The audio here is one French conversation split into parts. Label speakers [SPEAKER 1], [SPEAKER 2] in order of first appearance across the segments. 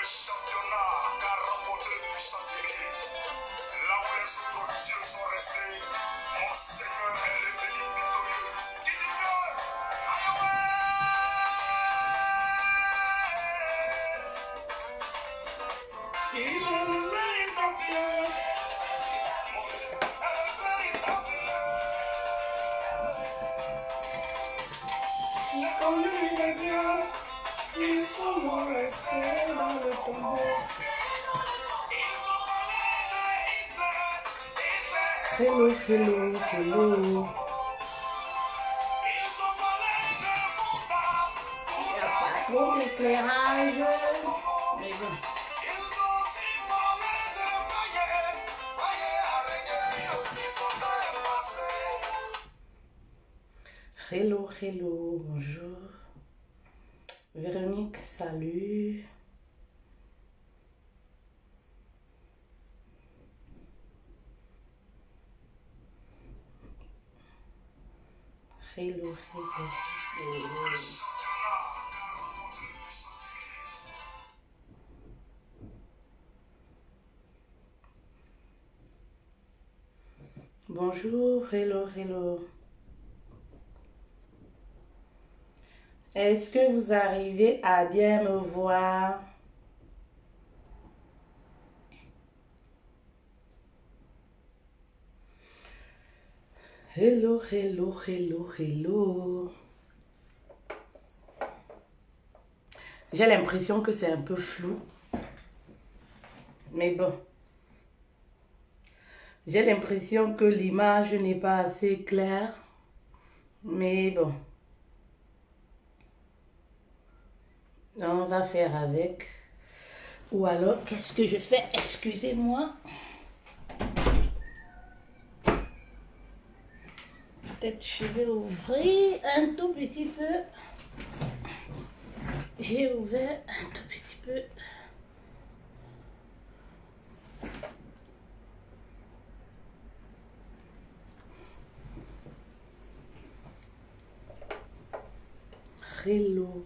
[SPEAKER 1] championnat qu'a remporté le puissant guerrier. Là où les autres dieux sont restés, mon Seigneur est revenu victorieux. Qui dit que il est le véritable Dieu. Mon Dieu est le véritable Dieu. J'ai connu les dieux, ils sont morts restés dans le tombeau.
[SPEAKER 2] Hello, hello, hello. Il n'y a pas trop d'éclairage. Mais bon. Hello, hello, bonjour. Véronique, salut. Hello, hello. Bonjour, hello, hello. Est-ce que vous arrivez à bien me voir? Hello, hello, hello, hello. J'ai l'impression que c'est un peu flou. Mais bon. J'ai l'impression que l'image n'est pas assez claire. Mais bon. On va faire avec. Ou alors, qu'est-ce que je fais? Excusez-moi. Peut-être je vais ouvrir un tout petit peu. J'ai ouvert un tout petit peu. Hello.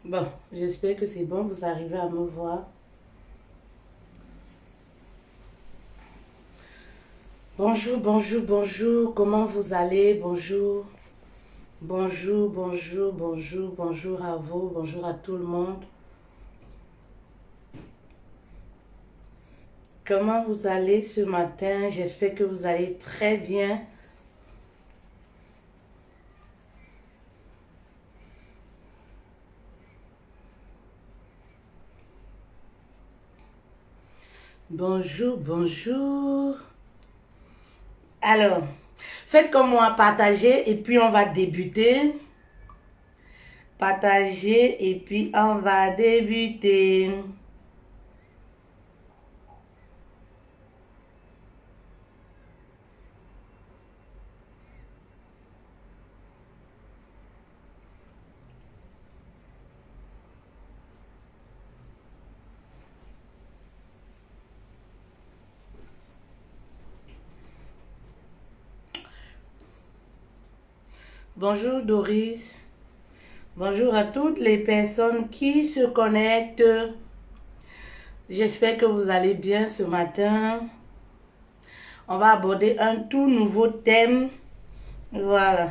[SPEAKER 2] Bon, j'espère que c'est bon, vous arrivez à me voir. Bonjour, bonjour, bonjour, comment vous allez? Bonjour. Bonjour, bonjour, bonjour, bonjour à vous, bonjour à tout le monde. Comment vous allez ce matin? J'espère que vous allez très bien. Bonjour, bonjour. Alors, faites comme moi, partagez et puis on va débuter. Partagez et puis on va débuter. Bonjour Doris. Bonjour à toutes les personnes qui se connectent. J'espère que vous allez bien ce matin. On va aborder un tout nouveau thème. Voilà.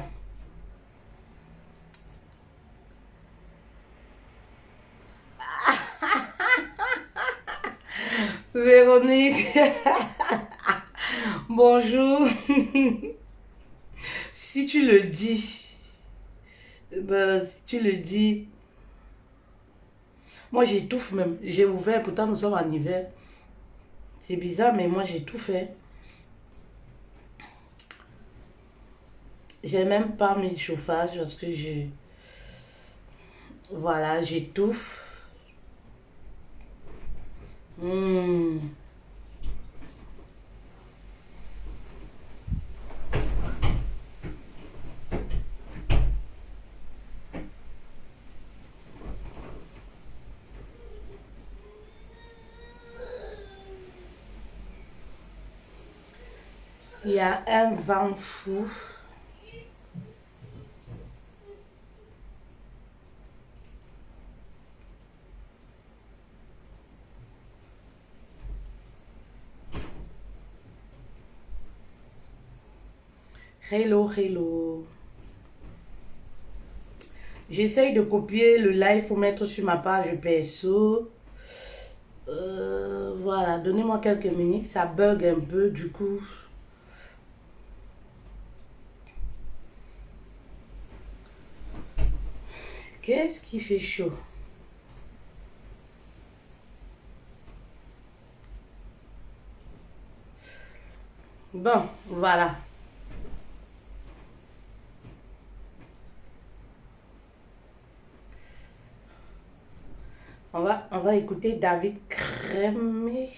[SPEAKER 2] Véronique. Bonjour. Si tu le dis, si tu le dis, moi j'étouffe même. J'ai ouvert, pourtant nous sommes en hiver. C'est bizarre, mais moi j'ai tout fait. J'ai même pas mis le chauffage parce que voilà, j'étouffe. Il y a un vent fou. Hello, hello. J'essaye de copier le live pour mettre sur ma page perso. Voilà, donnez-moi quelques minutes. Ça bug un peu, du coup. Qu'est-ce qui fait chaud? Bon, voilà. On va écouter David Crémé.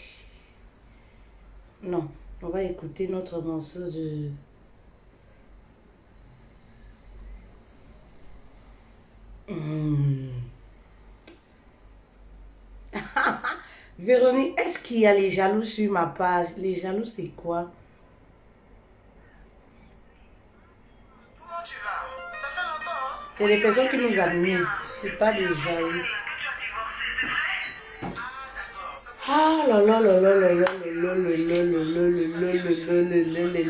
[SPEAKER 2] Non, on va écouter notre morceau de... Véronique, est-ce qu'il y a les jaloux sur ma page? Les jaloux, c'est quoi?
[SPEAKER 1] Comment tu vas? Ça fait longtemps, hein?
[SPEAKER 2] C'est les personnes qui nous admirent. C'est pas des jaloux. Ah là là là là là là là là là là là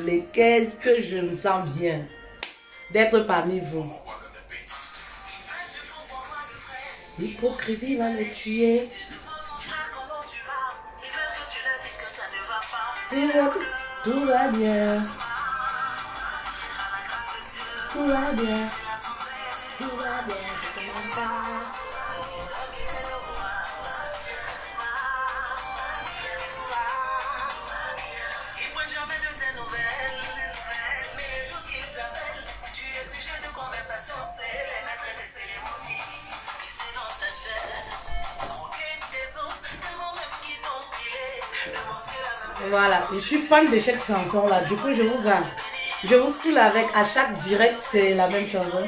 [SPEAKER 2] là. Qu'est-ce que je me sens bien d'être parmi vous. L'hypocrisie va me tuer. Tout va bien. Tout va bien. Tout va bien. Je te pas. Voilà, je suis fan de cette chanson là. Du coup, je vous saoule avec à chaque direct, c'est la même chanson.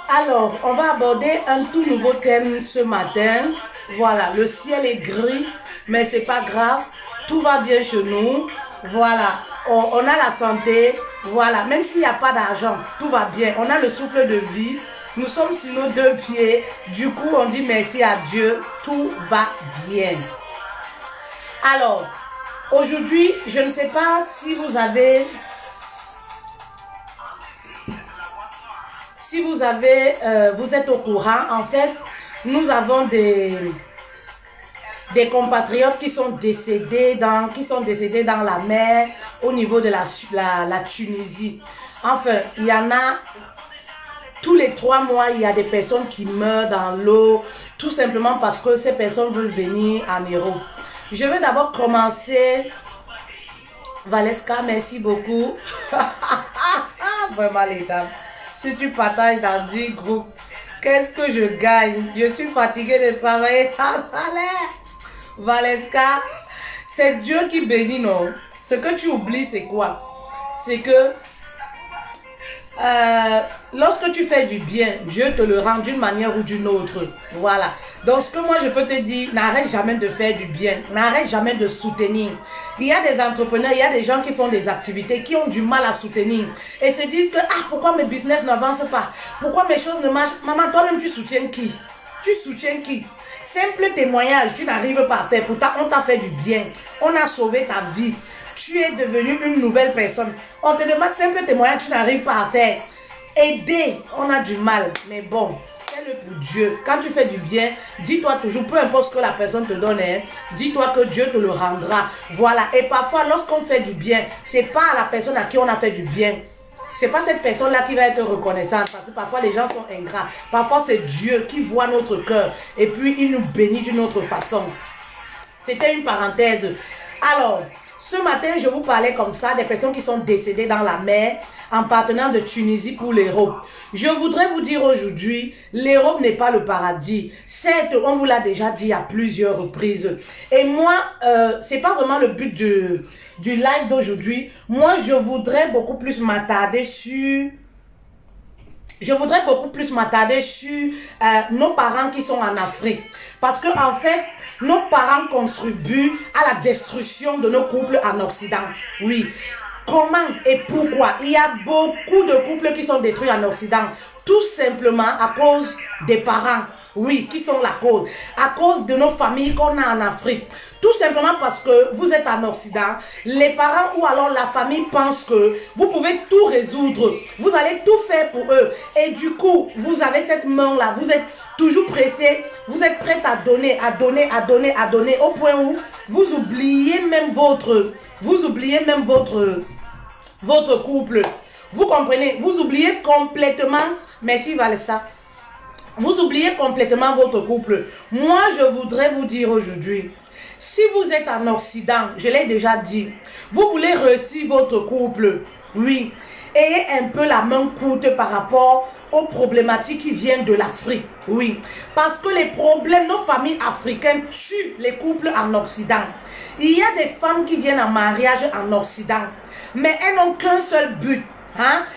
[SPEAKER 2] Alors, on va aborder un tout nouveau thème ce matin. Voilà, le ciel est gris, mais c'est pas grave. Tout va bien chez nous. Voilà, on a la santé. Voilà, même s'il n'y a pas d'argent, tout va bien. On a le souffle de vie. Nous sommes sur nos deux pieds. Du coup, on dit merci à Dieu. Tout va bien. Alors, aujourd'hui, je ne sais pas si vous avez... vous êtes au courant. En fait, nous avons des compatriotes qui sont décédés dans la mer au niveau de la Tunisie. Enfin, il y en a... Tous les 3 mois, il y a des personnes qui meurent dans l'eau, tout simplement parce que ces personnes veulent venir en Europe. Je vais d'abord commencer. Valeska, merci beaucoup. Vraiment, les dames. Si tu partages dans 10 groupes, qu'est-ce que je gagne? Je suis fatiguée de travailler sans salaire. Valeska, c'est Dieu qui bénit, non? Ce que tu oublies, c'est quoi? C'est que lorsque tu fais du bien, Dieu te le rend d'une manière ou d'une autre. Voilà. Donc ce que moi je peux te dire, n'arrête jamais de faire du bien, n'arrête jamais de soutenir. Il y a des entrepreneurs, il y a des gens qui font des activités, qui ont du mal à soutenir et se disent que pourquoi mes business n'avancent pas, pourquoi mes choses ne marchent. Maman, toi-même tu soutiens qui? Tu soutiens qui? Simple témoignage, tu n'arrives pas à faire. Pourtant on t'a fait du bien, on a sauvé ta vie. Tu es devenu une nouvelle personne. On te demande simple témoignage, tu n'arrives pas à faire. Aider, on a du mal. Mais bon, fais-le pour Dieu. Quand tu fais du bien, dis-toi toujours, peu importe ce que la personne te donne, dis-toi que Dieu te le rendra. Voilà. Et parfois, lorsqu'on fait du bien, c'est pas à la personne à qui on a fait du bien. C'est pas cette personne-là qui va être reconnaissante. Parce que parfois, les gens sont ingrats. Parfois, c'est Dieu qui voit notre cœur. Et puis, il nous bénit d'une autre façon. C'était une parenthèse. Alors... Ce matin, je vous parlais comme ça des personnes qui sont décédées dans la mer en partenant de Tunisie pour l'Europe. Je voudrais vous dire aujourd'hui, l'Europe n'est pas le paradis. Certes, on vous l'a déjà dit à plusieurs reprises. Et moi, c'est pas vraiment le but du live d'aujourd'hui. Moi, je voudrais beaucoup plus m'attarder sur... nos parents qui sont en Afrique. Parce que en fait, nos parents contribuent à la destruction de nos couples en Occident. Oui. Comment et pourquoi? Il y a beaucoup de couples qui sont détruits en Occident. Tout simplement à cause des parents. Oui, qui sont la cause. À cause de nos familles qu'on a en Afrique. Tout simplement parce que vous êtes en Occident, les parents ou alors la famille pensent que vous pouvez tout résoudre. Vous allez tout faire pour eux. Et du coup, vous avez cette main-là. Vous êtes toujours pressé. Vous êtes prête à donner, à donner, à donner, à donner. Au point où vous oubliez même votre couple. Vous comprenez? Vous oubliez complètement. Merci Valessa. Vous oubliez complètement votre couple. Moi, je voudrais vous dire aujourd'hui, si vous êtes en Occident, je l'ai déjà dit, vous voulez réussir votre couple, oui, ayez un peu la main courte par rapport aux problématiques qui viennent de l'Afrique, oui. Parce que les problèmes, nos familles africaines tuent les couples en Occident. Il y a des femmes qui viennent en mariage en Occident, mais elles n'ont qu'un seul but.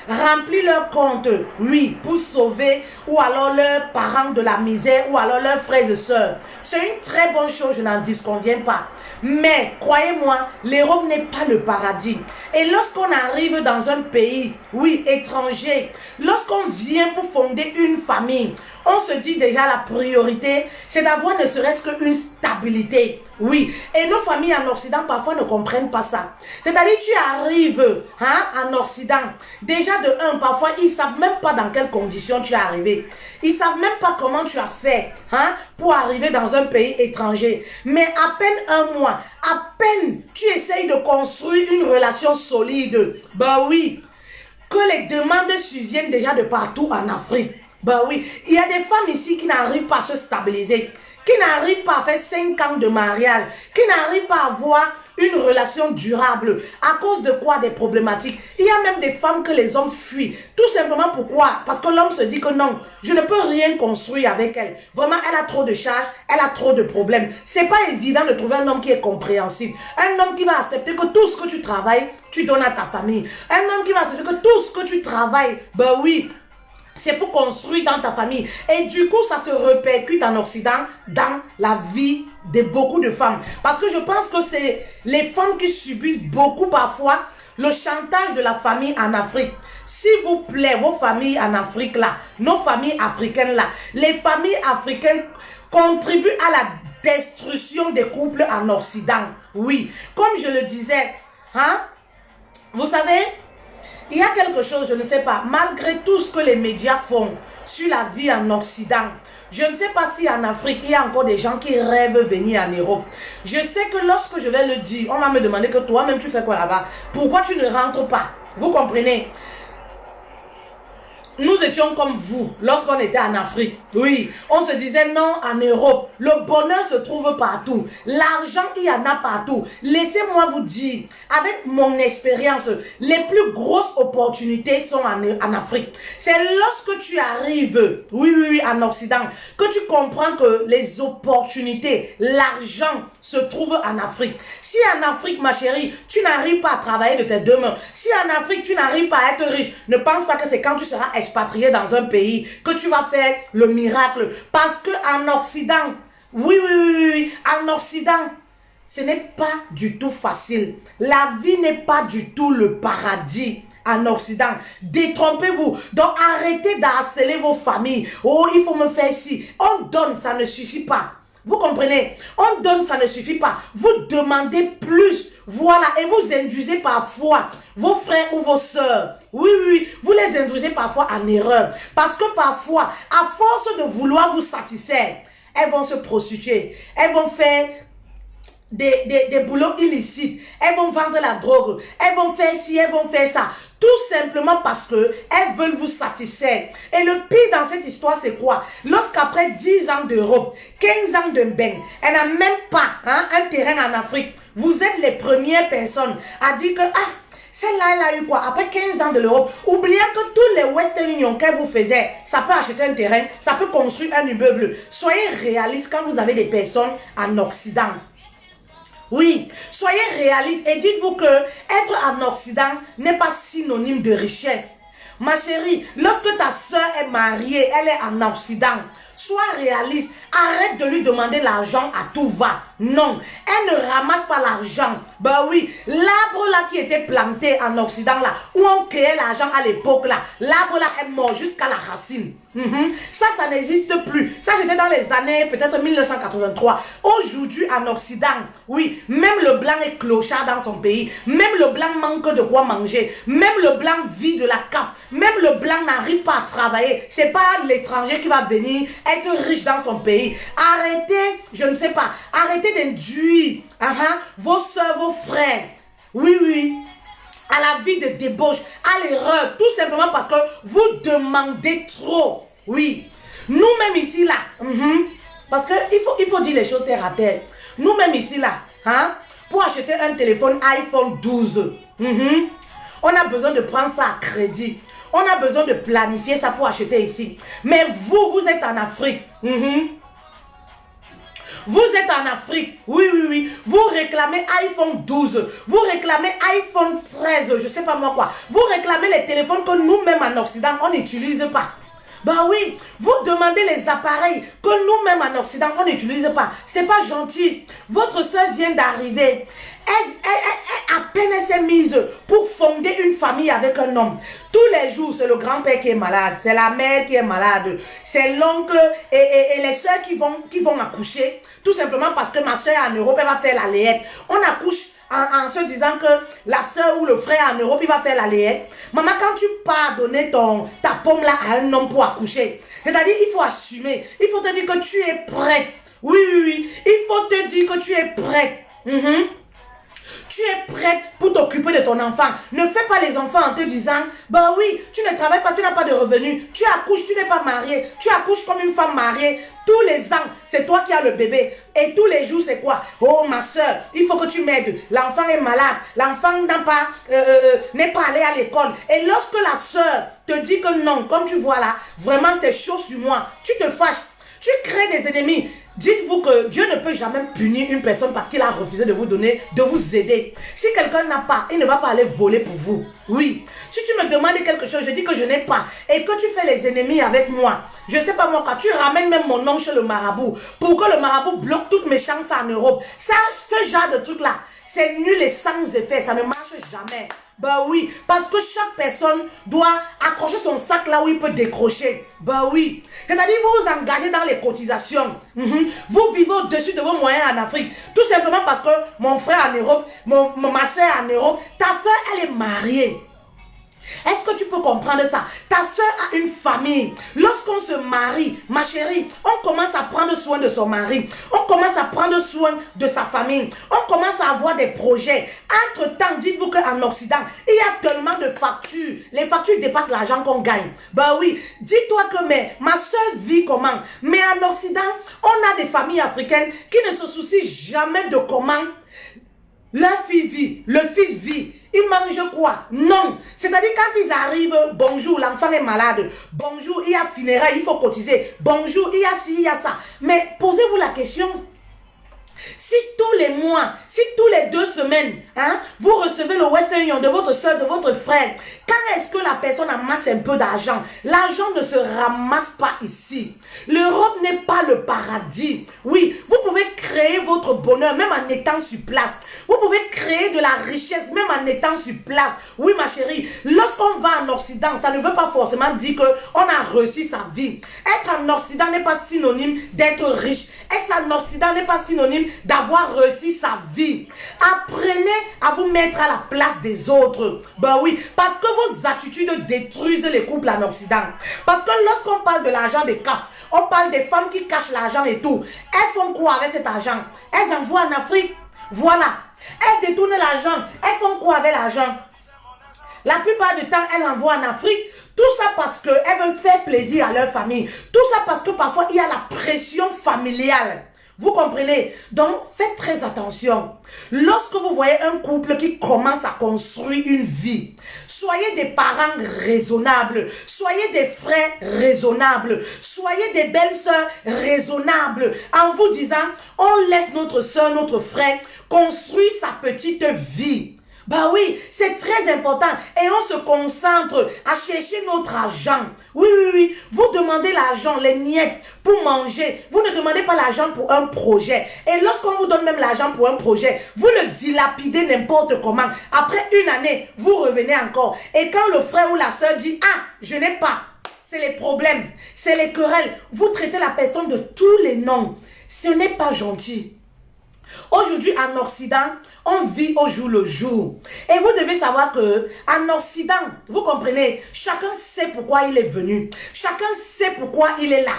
[SPEAKER 2] Remplir leur compte, oui, pour sauver ou alors leurs parents de la misère ou alors leurs frères et sœurs. C'est une très bonne chose, je n'en disconviens pas. Mais croyez-moi, l'Europe n'est pas le paradis. Et lorsqu'on arrive dans un pays, oui, étranger, lorsqu'on vient pour fonder une famille, on se dit déjà la priorité, c'est d'avoir ne serait-ce qu'une stabilité. Oui, et nos familles en Occident parfois ne comprennent pas ça. C'est-à-dire tu arrives en Occident, déjà de un, parfois ils ne savent même pas dans quelles conditions tu es arrivé. Ils ne savent même pas comment tu as fait pour arriver dans un pays étranger. Mais à peine un mois, à peine tu essayes de construire une relation solide. Ben oui, que les demandes surviennent déjà de partout en Afrique. Ben oui, il y a des femmes ici qui n'arrivent pas à se stabiliser, qui n'arrivent pas à faire 5 ans de mariage, qui n'arrivent pas à avoir une relation durable. À cause de quoi? Des problématiques. Il y a même des femmes que les hommes fuient. Tout simplement pourquoi? Parce que l'homme se dit que non, je ne peux rien construire avec elle. Vraiment, elle a trop de charges, elle a trop de problèmes. C'est pas évident de trouver un homme qui est compréhensible. Un homme qui va accepter que tout ce que tu travailles, tu donnes à ta famille. Un homme qui va accepter que tout ce que tu travailles, ben oui, c'est pour construire dans ta famille. Et du coup, ça se répercute en Occident dans la vie de beaucoup de femmes. Parce que je pense que c'est les femmes qui subissent beaucoup parfois le chantage de la famille en Afrique. S'il vous plaît, vos familles en Afrique là, nos familles africaines là, les familles africaines contribuent à la destruction des couples en Occident. Oui, comme je le disais, vous savez, il y a quelque chose, je ne sais pas, malgré tout ce que les médias font sur la vie en Occident, je ne sais pas si en Afrique, il y a encore des gens qui rêvent venir en Europe. Je sais que lorsque je vais le dire, on va me demander que toi-même tu fais quoi là-bas? Pourquoi tu ne rentres pas? Vous comprenez? Nous étions comme vous lorsqu'on était en Afrique. Oui, on se disait non, en Europe, le bonheur se trouve partout. L'argent, il y en a partout. Laissez-moi vous dire, avec mon expérience, les plus grosses opportunités sont en Afrique. C'est lorsque tu arrives, oui, en Occident, que tu comprends que les opportunités, l'argent se trouve en Afrique. Si en Afrique, ma chérie, tu n'arrives pas à travailler de tes deux mains, si en Afrique, tu n'arrives pas à être riche, ne pense pas que c'est quand tu seras expatrié dans un pays que tu vas faire le miracle. Parce que en Occident, oui, en Occident, ce n'est pas du tout facile. La vie n'est pas du tout le paradis. En Occident, détrompez-vous. Donc arrêtez d'harceler vos familles. Oh, il faut me faire ci. On donne, ça ne suffit pas. Vous comprenez? On donne, ça ne suffit pas. Vous demandez plus. Voilà. Et vous induisez parfois vos frères ou vos sœurs. Oui. Vous les induisez parfois en erreur. Parce que parfois, à force de vouloir vous satisfaire, elles vont se prostituer. Elles vont faire des boulots illicites. Elles vont vendre la drogue. Elles vont faire ci, elles vont faire ça. Tout simplement parce que elles veulent vous satisfaire. Et le pire dans cette histoire, c'est quoi? Lorsqu'après 10 ans d'Europe, 15 ans de bain, elle n'a même pas un terrain en Afrique, vous êtes les premières personnes à dire que celle-là, elle a eu quoi? Après 15 ans de l'Europe, oubliez que tous les Western Union qu'elle vous faisait, ça peut acheter un terrain, ça peut construire un immeuble. Soyez réaliste quand vous avez des personnes en Occident. Oui, soyez réaliste et dites-vous que être en Occident n'est pas synonyme de richesse. Ma chérie, lorsque ta soeur est mariée, elle est en Occident. Sois réaliste. Arrête de lui demander l'argent à tout va. Non, elle ne ramasse pas l'argent. Ben oui, l'arbre là qui était planté en Occident là, où on créait l'argent à l'époque là, l'arbre là est mort jusqu'à la racine. Ça n'existe plus. Ça, c'était dans les années peut-être 1983. Aujourd'hui, en Occident, oui, même le blanc est clochard dans son pays. Même le blanc manque de quoi manger. Même le blanc vit de la CAF. Même le blanc n'arrive pas à travailler. C'est pas l'étranger qui va venir être riche dans son pays. Arrêtez, je ne sais pas, arrêtez d'induire vos soeurs, vos frères. Oui, oui. À la vie de débauche, à l'erreur, tout simplement parce que vous demandez trop. Oui. Nous-mêmes ici, là, parce qu'il faut dire les choses terre à terre. Nous-mêmes ici, là, pour acheter un téléphone iPhone 12, on a besoin de prendre ça à crédit. On a besoin de planifier ça pour acheter ici. Mais vous êtes en Afrique. Vous êtes en Afrique, oui, oui, oui. Vous réclamez iPhone 12, vous réclamez iPhone 13, je ne sais pas moi quoi. Vous réclamez les téléphones que nous-mêmes en Occident, on n'utilise pas. Bah oui, vous demandez les appareils que nous-mêmes en Occident, on n'utilise pas. C'est pas gentil. Votre soeur vient d'arriver. À peine elle s'est mise pour fonder une famille avec un homme. Tous les jours, c'est le grand-père qui est malade, c'est la mère qui est malade, c'est l'oncle et les soeurs qui vont accoucher. Tout simplement parce que ma soeur en Europe, elle va faire la layette. On accouche en se disant que la soeur ou le frère en Europe, il va faire la layette. Maman, quand tu pars donner ta pomme là à un homme pour accoucher, c'est-à-dire il faut assumer, il faut te dire que tu es prête. Oui, oui, oui, il faut te dire que tu es prête. Tu es prête pour t'occuper de ton enfant. Ne fais pas les enfants en te disant, bah oui, tu ne travailles pas, tu n'as pas de revenus. Tu accouches, tu n'es pas marié. Tu accouches comme une femme mariée. Tous les ans, c'est toi qui as le bébé. Et tous les jours, c'est quoi? Oh, ma soeur, il faut que tu m'aides. L'enfant est malade. L'enfant n'est pas allé à l'école. Et lorsque la soeur te dit que non, comme tu vois là, vraiment c'est chaud sur moi, tu te fâches. Tu crées des ennemis. Dites-vous que Dieu ne peut jamais punir une personne parce qu'il a refusé de vous donner, de vous aider. Si quelqu'un n'a pas, il ne va pas aller voler pour vous. Oui. Si tu me demandes quelque chose, je dis que je n'ai pas et que tu fais les ennemis avec moi, je ne sais pas moi, quand tu ramènes même mon nom chez le marabout pour que le marabout bloque toutes mes chances en Europe. Ça, ce genre de truc là, c'est nul et sans effet, ça ne marche jamais. Bah oui, parce que chaque personne doit accrocher son sac là où il peut décrocher. Bah oui. C'est-à-dire vous vous engagez dans les cotisations. Vous vivez au-dessus de vos moyens en Afrique. Tout simplement parce que mon frère en Europe, ma soeur en Europe, ta soeur elle est mariée. Est-ce que tu peux comprendre ça? Ta soeur a une famille. Lorsqu'on se marie, ma chérie, on commence à prendre soin de son mari. On commence à prendre soin de sa famille. On commence à avoir des projets. Entre-temps, dites-vous qu'en Occident, il y a tellement de factures. Les factures dépassent l'argent qu'on gagne. Bah oui, dis-toi que ma soeur vit comment? Mais en Occident, on a des familles africaines qui ne se soucient jamais de comment leur fille vit, le fils vit. Ils mangent quoi? Non. C'est-à-dire quand ils arrivent, bonjour, l'enfant est malade. Bonjour, il y a funérailles, il faut cotiser. Bonjour, il y a ci, il y a ça. Mais posez-vous la question. Si tous les mois, si tous les 2 semaines, vous recevez le Western Union de votre soeur, de votre frère, quand est-ce que la personne amasse un peu d'argent? L'argent ne se ramasse pas ici. L'Europe n'est pas le paradis. Oui, vous pouvez créer votre bonheur même en étant sur place. Vous pouvez créer de la richesse même en étant sur place. Oui, ma chérie, lorsqu'on va en Occident, ça ne veut pas forcément dire qu'on a réussi sa vie. Être en Occident n'est pas synonyme d'être riche. Être en Occident n'est pas synonyme d'avoir réussi sa vie. Apprenez à vous mettre à la place des autres. Ben oui, parce que vos attitudes détruisent les couples en Occident. Parce que lorsqu'on parle de l'argent des CAF, on parle des femmes qui cachent l'argent et tout. Elles font quoi avec cet argent? Elles envoient en Afrique. Voilà. Elles détournent l'argent. Elles font quoi avec l'argent? La plupart du temps, elles envoient en Afrique. Tout ça parce qu'elles veulent faire plaisir à leur famille. Tout ça parce que parfois, il y a la pression familiale. Vous comprenez? Donc, faites très attention. Lorsque vous voyez un couple qui commence à construire une vie, soyez des parents raisonnables, soyez des frères raisonnables, soyez des belles-sœurs raisonnables, en vous disant, on laisse notre soeur, notre frère construire sa petite vie. Bah oui, c'est très important. Et on se concentre à chercher notre argent. Oui, oui, oui. Vous demandez l'argent, les miettes, pour manger. Vous ne demandez pas l'argent pour un projet. Et lorsqu'on vous donne même l'argent pour un projet, vous le dilapidez n'importe comment. Après une année, vous revenez encore. Et quand le frère ou la soeur dit, ah, je n'ai pas, c'est les problèmes, c'est les querelles. Vous traitez la personne de tous les noms. Ce n'est pas gentil. Aujourd'hui, en Occident, on vit au jour le jour. Et vous devez savoir que en Occident, vous comprenez, chacun sait pourquoi il est venu. Chacun sait pourquoi il est là.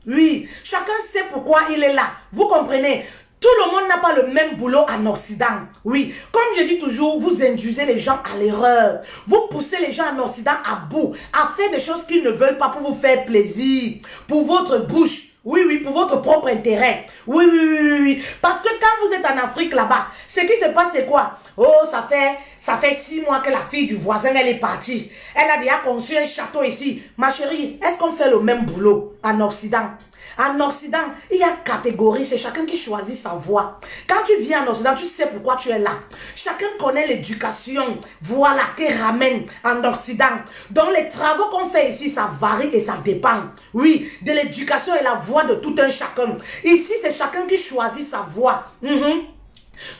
[SPEAKER 2] Oui, chacun sait pourquoi il est là. Vous comprenez? Tout le monde n'a pas le même boulot en Occident. Oui, comme je dis toujours, vous induisez les gens à l'erreur. Vous poussez les gens en Occident à bout, à faire des choses qu'ils ne veulent pas pour vous faire plaisir, pour votre bouche. Oui, oui, pour votre propre intérêt. Oui, oui, oui, oui, oui. Parce que quand vous êtes en Afrique là-bas, ce qui se passe, c'est quoi? Oh, ça fait 6 mois que la fille du voisin, elle est partie. Elle a déjà construit un château ici. Ma chérie, est-ce qu'on fait le même boulot en Occident? En Occident, il y a catégorie, c'est chacun qui choisit sa voie. Quand tu viens en Occident, tu sais pourquoi tu es là. Chacun connaît l'éducation, voilà, qui ramène en Occident. Donc les travaux qu'on fait ici, ça varie et ça dépend. Oui, de l'éducation et la voie de tout un chacun. Ici, c'est chacun qui choisit sa voie.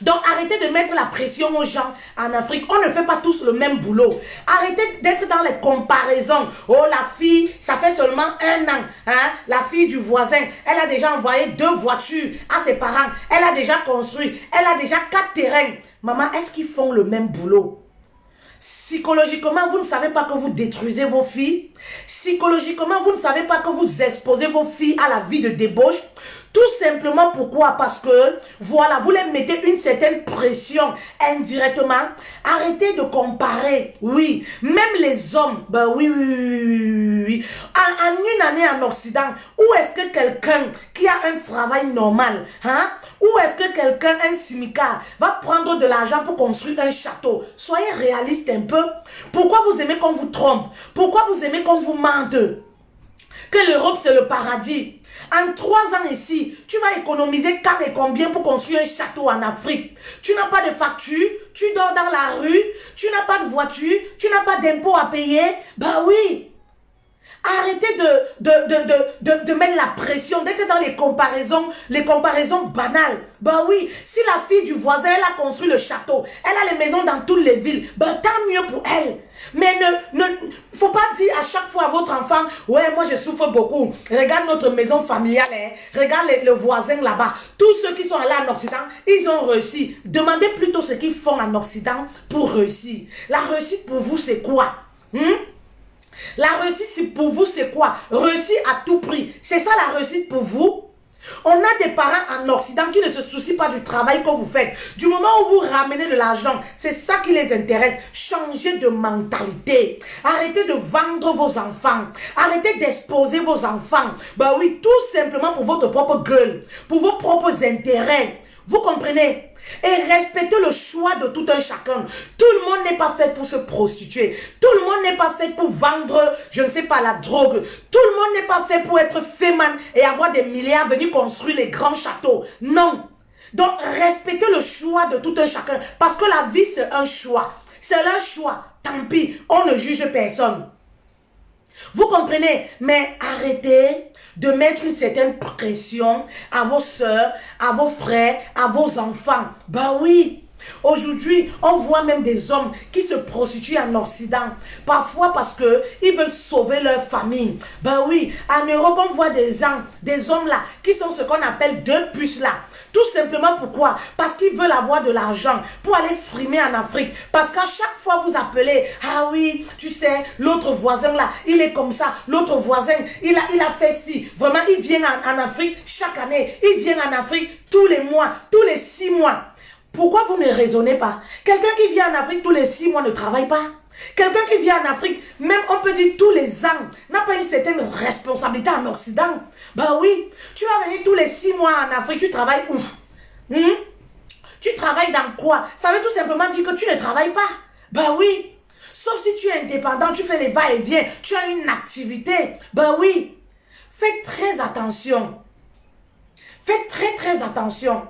[SPEAKER 2] Donc arrêtez de mettre la pression aux gens en Afrique. On ne fait pas tous le même boulot. Arrêtez d'être dans les comparaisons. Oh, la fille, ça fait seulement 1 an. Hein? La fille du voisin, elle a déjà envoyé 2 voitures à ses parents. Elle a déjà construit. Elle a déjà 4 terrains. Maman, est-ce qu'ils font le même boulot? Psychologiquement, vous ne savez pas que vous détruisez vos filles. Psychologiquement, vous ne savez pas que vous exposez vos filles à la vie de débauche. Tout simplement pourquoi? Parce que, voilà, vous les mettez une certaine pression indirectement. Arrêtez de comparer. Oui, même les hommes, ben oui, oui, oui, oui, oui. En une année en Occident, où est-ce que quelqu'un qui a un travail normal, hein? Où est-ce que quelqu'un, un simicard, va prendre de l'argent pour construire un château? Soyez réaliste un peu. Pourquoi vous aimez qu'on vous trompe? Pourquoi vous aimez qu'on vous mente? Que l'Europe, c'est le paradis. En 3 ans ici, tu vas économiser quand et combien pour construire un château en Afrique? Tu n'as pas de facture, tu dors dans la rue, tu n'as pas de voiture, tu n'as pas d'impôts à payer. Bah oui. Arrêtez de mettre la pression, d'être dans les comparaisons banales. Bah oui, si la fille du voisin, elle a construit le château, elle a les maisons dans toutes les villes, bah tant mieux pour elle. Mais faut pas dire à chaque fois à votre enfant, ouais, moi je souffre beaucoup. Regarde notre maison familiale, hein. Regarde le voisin là-bas. Tous ceux qui sont allés en Occident, ils ont réussi. Demandez plutôt ce qu'ils font en Occident pour réussir. La réussite pour vous, c'est quoi? La réussite pour vous, c'est quoi? Réussir à tout prix. C'est ça la réussite pour vous? On a des parents en Occident qui ne se soucient pas du travail que vous faites. Du moment où vous ramenez de l'argent, c'est ça qui les intéresse. Changez de mentalité. Arrêtez de vendre vos enfants. Arrêtez d'exposer vos enfants. Bah oui, tout simplement pour votre propre gueule, pour vos propres intérêts. Vous comprenez? Et respectez le choix de tout un chacun. Tout le monde n'est pas fait pour se prostituer. Tout le monde n'est pas fait pour vendre, je ne sais pas, la drogue. Tout le monde n'est pas fait pour être féman et avoir des milliards, venir construire les grands châteaux. Non. Donc, respectez le choix de tout un chacun. Parce que la vie, c'est un choix. C'est leur choix. Tant pis, on ne juge personne. Vous comprenez? Mais arrêtez de mettre une certaine pression à vos soeurs, à vos frères, à vos enfants. Bah oui. Aujourd'hui, on voit même des hommes qui se prostituent en Occident. Parfois parce qu'ils veulent sauver leur famille. Ben oui, en Europe, on voit des hommes là, qui sont ce qu'on appelle 2 puces là. Tout simplement pourquoi? Parce qu'ils veulent avoir de l'argent pour aller frimer en Afrique. Parce qu'à chaque fois vous appelez, ah oui, tu sais, l'autre voisin là, il est comme ça. L'autre voisin, il a fait ci. Vraiment, il vient en Afrique chaque année. Il vient en Afrique tous les mois, tous les 6 mois. Pourquoi vous ne raisonnez pas? Quelqu'un qui vient en Afrique tous les 6 mois ne travaille pas. Quelqu'un qui vient en Afrique, même on peut dire tous les ans, n'a pas une certaine responsabilité en Occident. Bah oui, tu vas venir tous les 6 mois en Afrique, tu travailles où? Tu travailles dans quoi? Ça veut tout simplement dire que tu ne travailles pas. Bah oui. Sauf si tu es indépendant, tu fais les va-et-vient, tu as une activité. Bah oui. Faites très attention. Faites très attention.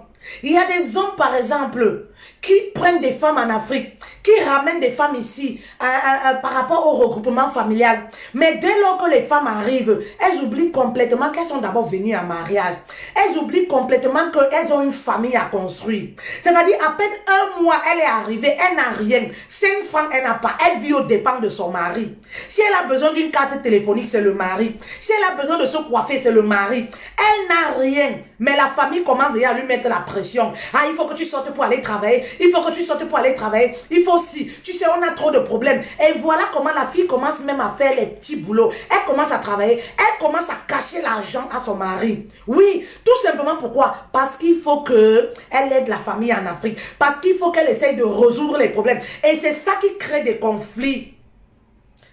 [SPEAKER 2] Il y a des hommes, par exemple, qui prennent des femmes en Afrique, qui ramènent des femmes ici par rapport au regroupement familial. Mais dès lors que les femmes arrivent, elles oublient complètement qu'elles sont d'abord venues en mariage. Elles oublient complètement qu'elles ont une famille à construire. C'est-à-dire, à peine un mois, elle est arrivée, elle n'a rien. 5 francs, elle n'a pas. Elle vit aux dépens de son mari. Si elle a besoin d'une carte téléphonique, c'est le mari. Si elle a besoin de se coiffer, c'est le mari. Elle n'a rien. Mais la famille commence déjà à lui mettre la pression. Ah, il faut que tu sortes pour aller travailler. Il faut que tu sortes pour aller travailler. Il faut si. Tu sais, on a trop de problèmes. Et voilà comment la fille commence même à faire les petits boulots. Elle commence à travailler. Elle commence à cacher l'argent à son mari. Oui, tout simplement pourquoi? Parce qu'il faut qu'elle aide la famille en Afrique. Parce qu'il faut qu'elle essaye de résoudre les problèmes. Et c'est ça qui crée des conflits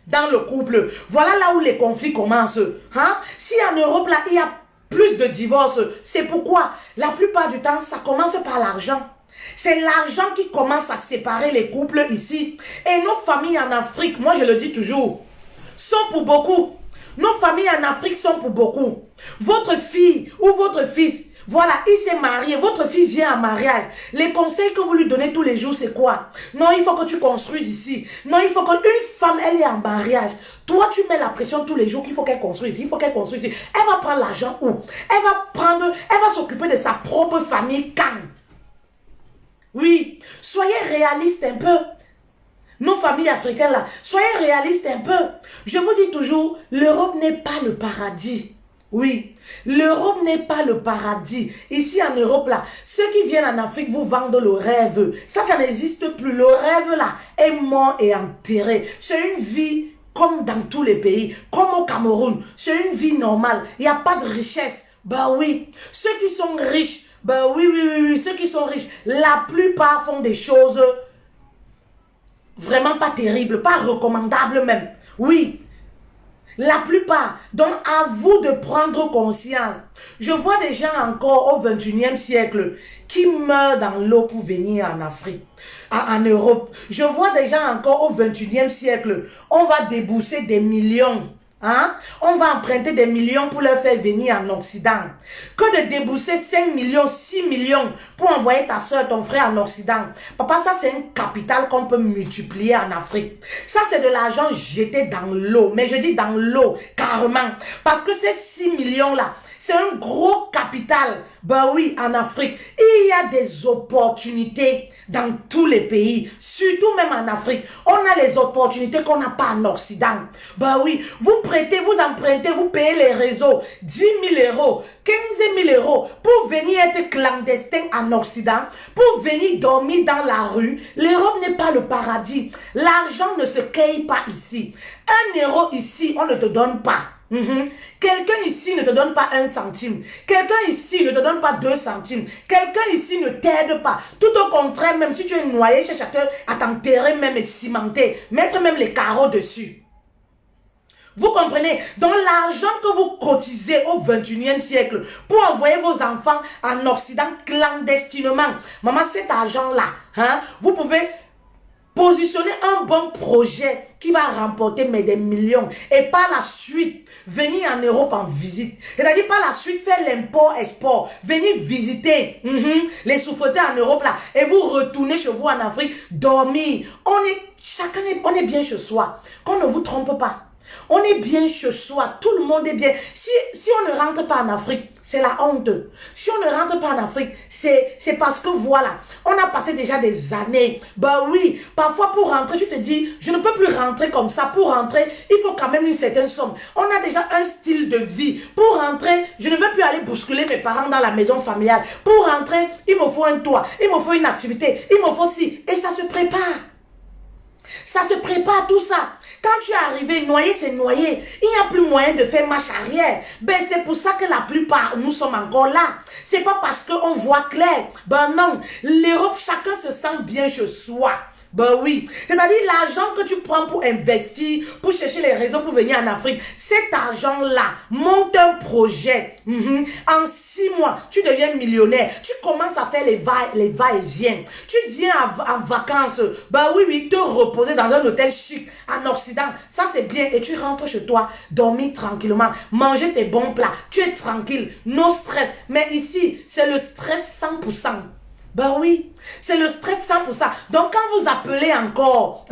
[SPEAKER 2] dans le couple. Voilà là où les conflits commencent. Hein? Si en Europe, là, il y a plus de divorces, c'est pourquoi la plupart du temps, ça commence par l'argent. C'est l'argent qui commence à séparer les couples ici. Et nos familles en Afrique, moi je le dis toujours, sont pour beaucoup. Nos familles en Afrique sont pour beaucoup. Votre fille ou votre fils, voilà, il s'est marié, votre fille vient en mariage. Les conseils que vous lui donnez tous les jours, c'est quoi? Non, il faut que tu construises ici. Non, il faut qu'une femme, elle est en mariage. Toi, tu mets la pression tous les jours qu'il faut qu'elle construise ici, il faut qu'elle construise ici. Elle va prendre l'argent où? Elle va s'occuper de sa propre famille quand? Oui, soyez réalistes un peu. Nos familles africaines là, soyez réalistes un peu. Je vous dis toujours, l'Europe n'est pas le paradis. Oui, l'Europe n'est pas le paradis. Ici en Europe là, ceux qui viennent en Afrique vous vendent le rêve. Ça n'existe plus. Le rêve là est mort et enterré. C'est une vie comme dans tous les pays, comme au Cameroun. C'est une vie normale. Il n'y a pas de richesse. Bah oui, ceux qui sont riches, bah oui, ceux qui sont riches, la plupart font des choses vraiment pas terribles, pas recommandables même. Oui. La plupart. Donc, à vous de prendre conscience. Je vois des gens encore au 21e siècle qui meurent dans l'eau pour venir en Afrique, en Europe. Je vois des gens encore au 21e siècle. On va débourser des millions. Hein? On va emprunter des millions pour leur faire venir en Occident. Que de débourser 5 millions, 6 millions pour envoyer ta soeur, ton frère en Occident. Papa, ça c'est un capital qu'on peut multiplier en Afrique. Ça c'est de l'argent jeté dans l'eau. Mais je dis dans l'eau, carrément. Parce que ces 6 millions là, c'est un gros capital. Ben oui, en Afrique, il y a des opportunités dans tous les pays, surtout même en Afrique. On a les opportunités qu'on n'a pas en Occident. Ben oui, vous prêtez, vous empruntez, vous payez les réseaux 10 000 euros, 15 000 euros pour venir être clandestin en Occident, pour venir dormir dans la rue. L'Europe n'est pas le paradis. L'argent ne se cueille pas ici. 1 euro ici, on ne te donne pas. Quelqu'un ici ne te donne pas 1 centime. Quelqu'un ici ne te donne pas 2 centimes. Quelqu'un ici ne t'aide pas. Tout au contraire, même si tu es noyé chez chacun, à t'enterrer même et cimenter, mettre même les carreaux dessus. Vous comprenez? Donc l'argent que vous cotisez au 21e siècle pour envoyer vos enfants en Occident clandestinement, maman, cet argent-là, hein, vous pouvez positionner un bon projet qui va remporter mais des millions et par la suite venir en Europe en visite. C'est-à-dire par la suite faire l'import-export, venir visiter les souffreteurs en Europe là et vous retourner chez vous en Afrique, dormir. On est bien chez soi. Qu'on ne vous trompe pas. On est bien chez soi, tout le monde est bien. Si on ne rentre pas en Afrique, c'est la honte. Si on ne rentre pas en Afrique, c'est parce que voilà, on a passé déjà des années. Bah oui, parfois pour rentrer, tu te dis, je ne peux plus rentrer comme ça. Pour rentrer, il faut quand même une certaine somme. On a déjà un style de vie. Pour rentrer, je ne veux plus aller bousculer mes parents dans la maison familiale. Pour rentrer, il me faut un toit, il me faut une activité, il me faut ci. Et ça se prépare. Ça se prépare tout ça. Quand tu es arrivé, noyé, c'est noyé. Il n'y a plus moyen de faire marche arrière. Ben, c'est pour ça que la plupart, nous sommes encore là. C'est pas parce qu'on voit clair. Ben non, l'Europe, chacun se sent bien chez soi. Ben oui. C'est-à-dire l'argent que tu prends pour investir, pour chercher les raisons pour venir en Afrique, cet argent-là, monte un projet. En 6 mois, tu deviens millionnaire. Tu commences à faire les va-et-vient. Tu viens en vacances. Ben oui, te reposer dans un hôtel chic en Occident. Ça, c'est bien. Et tu rentres chez toi, dormir tranquillement, manger tes bons plats. Tu es tranquille, no stress. Mais ici, c'est le stress 100%. Ben oui, c'est le stress 100%. Donc quand vous appelez encore,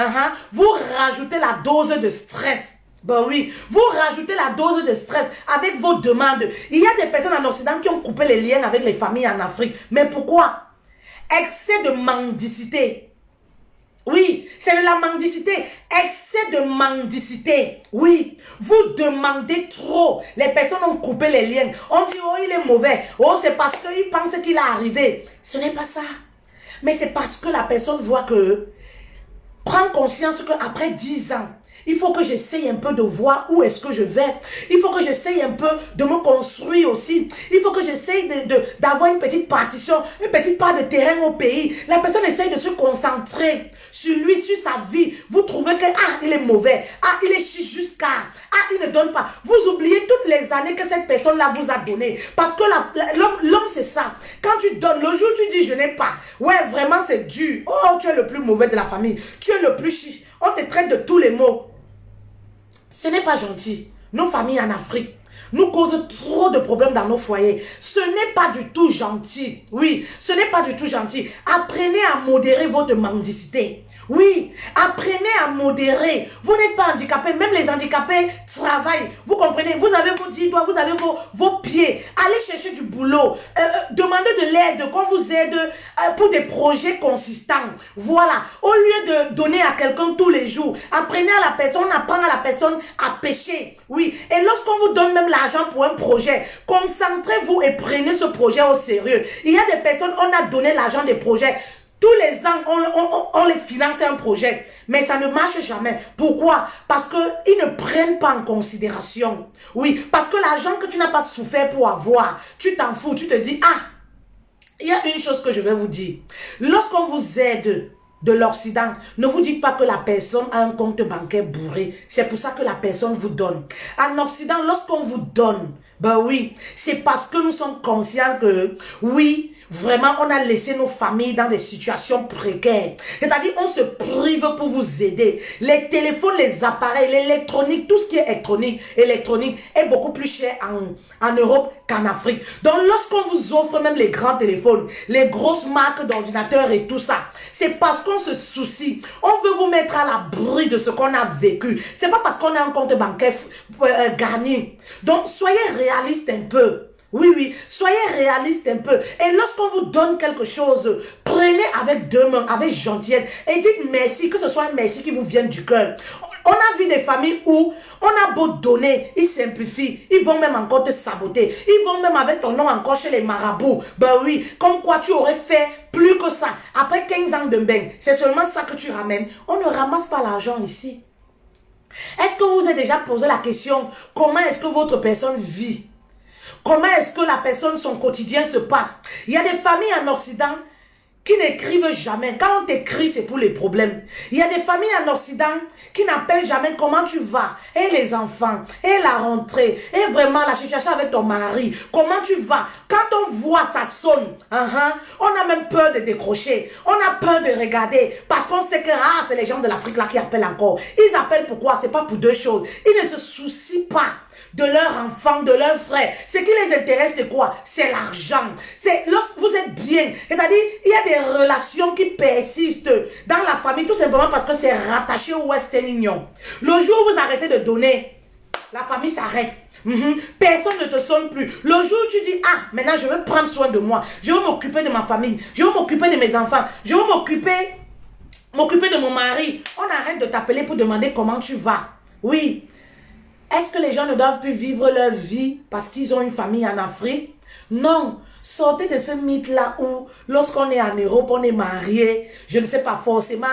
[SPEAKER 2] vous rajoutez la dose de stress. Ben oui, vous rajoutez la dose de stress avec vos demandes. Il y a des personnes en Occident qui ont coupé les liens avec les familles en Afrique. Mais pourquoi? Excès de mendicité. Oui, c'est de la mendicité. Excès de mendicité. Oui, vous demandez trop. Les personnes ont coupé les liens. On dit, oh, il est mauvais. Oh, c'est parce qu'il pense qu'il est arrivé. Ce n'est pas ça. Mais c'est parce que la personne voit que, prend conscience qu'après 10 ans, il faut que j'essaye un peu de voir où est-ce que je vais. Il faut que j'essaye un peu de me construire aussi. Il faut que j'essaye d'avoir une petite partition, une petite part de terrain au pays. La personne essaye de se concentrer sur lui, sur sa vie. Vous trouvez que, il est mauvais. Il est jusqu'à. Il ne donne pas. Vous oubliez toutes les années que cette personne-là vous a donné. Parce que l'homme, c'est ça. Quand tu donnes, le jour où tu dis, je n'ai pas. Ouais, vraiment, c'est dur. Oh, tu es le plus mauvais de la famille. Tu es le plus chiche. On te traite de tous les mots. Ce n'est pas gentil. Nos familles en Afrique nous causent trop de problèmes dans nos foyers. Ce n'est pas du tout gentil. Oui, ce n'est pas du tout gentil. Apprenez à modérer votre mendicité. Oui, apprenez à modérer. Vous n'êtes pas handicapé. Même les handicapés travaillent. Vous comprenez? Vous avez vos 10 doigts, vous avez vos pieds. Allez chercher du boulot. Demandez de l'aide, qu'on vous aide pour des projets consistants. Voilà. Au lieu de donner à quelqu'un tous les jours, apprenez à la personne, on apprend à la personne à pêcher. Oui. Et lorsqu'on vous donne même l'argent pour un projet, concentrez-vous et prenez ce projet au sérieux. Il y a des personnes, on a donné l'argent des projets. Tous les ans, on les finance un projet, mais ça ne marche jamais. Pourquoi? Parce qu'ils ne prennent pas en considération. Oui, parce que l'argent que tu n'as pas souffert pour avoir, tu t'en fous, tu te dis, il y a une chose que je vais vous dire. Lorsqu'on vous aide de l'Occident, ne vous dites pas que la personne a un compte bancaire bourré. C'est pour ça que la personne vous donne. En Occident, lorsqu'on vous donne, ben oui, c'est parce que nous sommes conscients que, oui, vraiment, on a laissé nos familles dans des situations précaires. C'est-à-dire, on se prive pour vous aider. Les téléphones, les appareils, l'électronique, tout ce qui est électronique est beaucoup plus cher en Europe qu'en Afrique. Donc, lorsqu'on vous offre même les grands téléphones, les grosses marques d'ordinateurs et tout ça, c'est parce qu'on se soucie. On veut vous mettre à l'abri de ce qu'on a vécu. C'est pas parce qu'on a un compte bancaire garni. Donc, soyez réaliste un peu. Oui, oui, soyez réaliste un peu. Et lorsqu'on vous donne quelque chose, prenez avec deux mains, avec gentillesse, et dites merci, que ce soit un merci qui vous vienne du cœur. On a vu des familles où on a beau donner, ils simplifient, ils vont même encore te saboter, ils vont même avec ton nom encore chez les marabouts. Ben oui, comme quoi tu aurais fait plus que ça. Après 15 ans de bain, c'est seulement ça que tu ramènes. On ne ramasse pas l'argent ici. Est-ce que vous vous êtes déjà posé la question, comment est-ce que votre personne vit? Comment est-ce que la personne, son quotidien se passe? Il y a des familles en Occident qui n'écrivent jamais. Quand on t'écrit, c'est pour les problèmes. Il y a des familles en Occident qui n'appellent jamais comment tu vas. Et les enfants, et la rentrée, et vraiment la situation avec ton mari. Comment tu vas? Quand on voit, ça sonne. On a même peur de décrocher. On a peur de regarder. Parce qu'on sait que c'est les gens de l'Afrique là qui appellent encore. Ils appellent pourquoi? C'est pas pour deux choses. Ils ne se soucient pas de leurs enfants, de leurs frères. Ce qui les intéresse, c'est quoi? C'est l'argent. C'est lorsque vous êtes bien. C'est-à-dire, il y a des relations qui persistent dans la famille, tout simplement parce que c'est rattaché au Western Union. Le jour où vous arrêtez de donner, la famille s'arrête. Personne ne te sonne plus. Le jour où tu dis, maintenant je vais prendre soin de moi. Je vais m'occuper de ma famille. Je vais m'occuper de mes enfants. Je vais m'occuper de mon mari. On arrête de t'appeler pour demander comment tu vas. Oui. Est-ce que les gens ne doivent plus vivre leur vie parce qu'ils ont une famille en Afrique? Non. Sortez de ce mythe-là où, lorsqu'on est en Europe, on est marié, je ne sais pas forcément,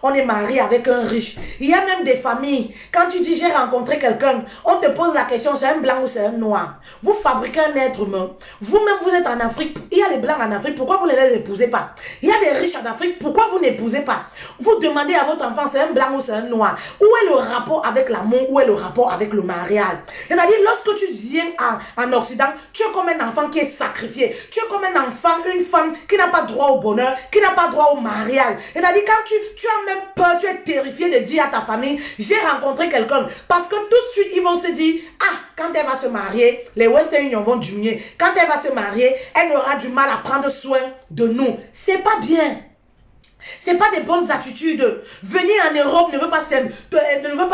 [SPEAKER 2] on est marié avec un riche. Il y a même des familles, quand tu dis j'ai rencontré quelqu'un, on te pose la question, c'est un blanc ou c'est un noir. Vous fabriquez un être humain. Vous-même, vous êtes en Afrique. Il y a les blancs en Afrique, pourquoi vous ne les épousez pas? Il y a des riches en Afrique, pourquoi vous n'épousez pas? Vous demandez à votre enfant, c'est un blanc ou c'est un noir. Où est le rapport avec l'amour? Où est le rapport avec le mariage? C'est-à-dire, lorsque tu viens en Occident, tu es comme un enfant qui est sacrifié. Tu es comme un enfant, une femme qui n'a pas droit au bonheur, qui n'a pas droit au mariage. C'est-à-dire quand tu as même peur, tu es terrifié de dire à ta famille, j'ai rencontré quelqu'un. Parce que tout de suite, ils vont se dire, ah, quand elle va se marier, les Western Union vont diminuer. Quand elle va se marier, elle aura du mal à prendre soin de nous. C'est pas bien. C'est pas des bonnes attitudes. Venir en Europe ne veut pas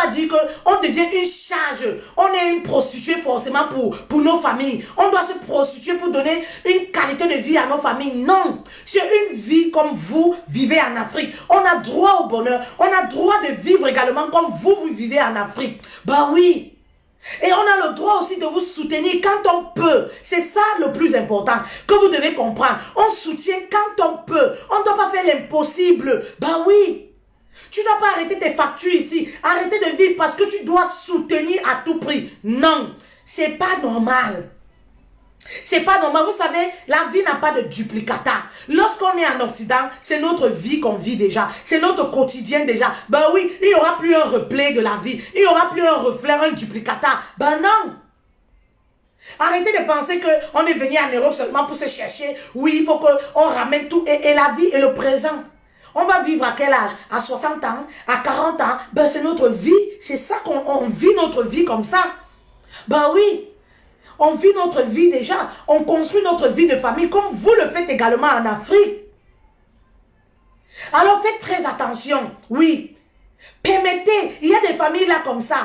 [SPEAKER 2] dire qu'on devient une charge. On est une prostituée forcément pour nos familles. On doit se prostituer pour donner une qualité de vie à nos familles. Non. C'est une vie comme vous vivez en Afrique. On a droit au bonheur. On a droit de vivre également comme vous vivez en Afrique. Bah oui. Et on a le droit aussi de vous soutenir quand on peut. C'est ça le plus important que vous devez comprendre. On soutient quand on peut. On ne doit pas faire l'impossible. Bah oui. Tu ne dois pas arrêter tes factures ici. Arrêter de vivre parce que tu dois soutenir à tout prix. Non, c'est pas normal. C'est pas normal. Vous savez, la vie n'a pas de duplicata. Lorsqu'on est en Occident, c'est notre vie qu'on vit déjà. C'est notre quotidien déjà. Ben oui, il n'y aura plus un replay de la vie. Il n'y aura plus un reflet, un duplicata. Ben non. Arrêtez de penser qu'on est venu en Europe seulement pour se chercher. Oui, il faut qu'on ramène tout. Et la vie est le présent. On va vivre à quel âge? À 60 ans? À 40 ans? Ben c'est notre vie. C'est ça qu'on vit notre vie comme ça. Ben oui. On vit notre vie déjà. On construit notre vie de famille comme vous le faites également en Afrique. Alors faites très attention. Oui. Permettez, il y a des familles là comme ça.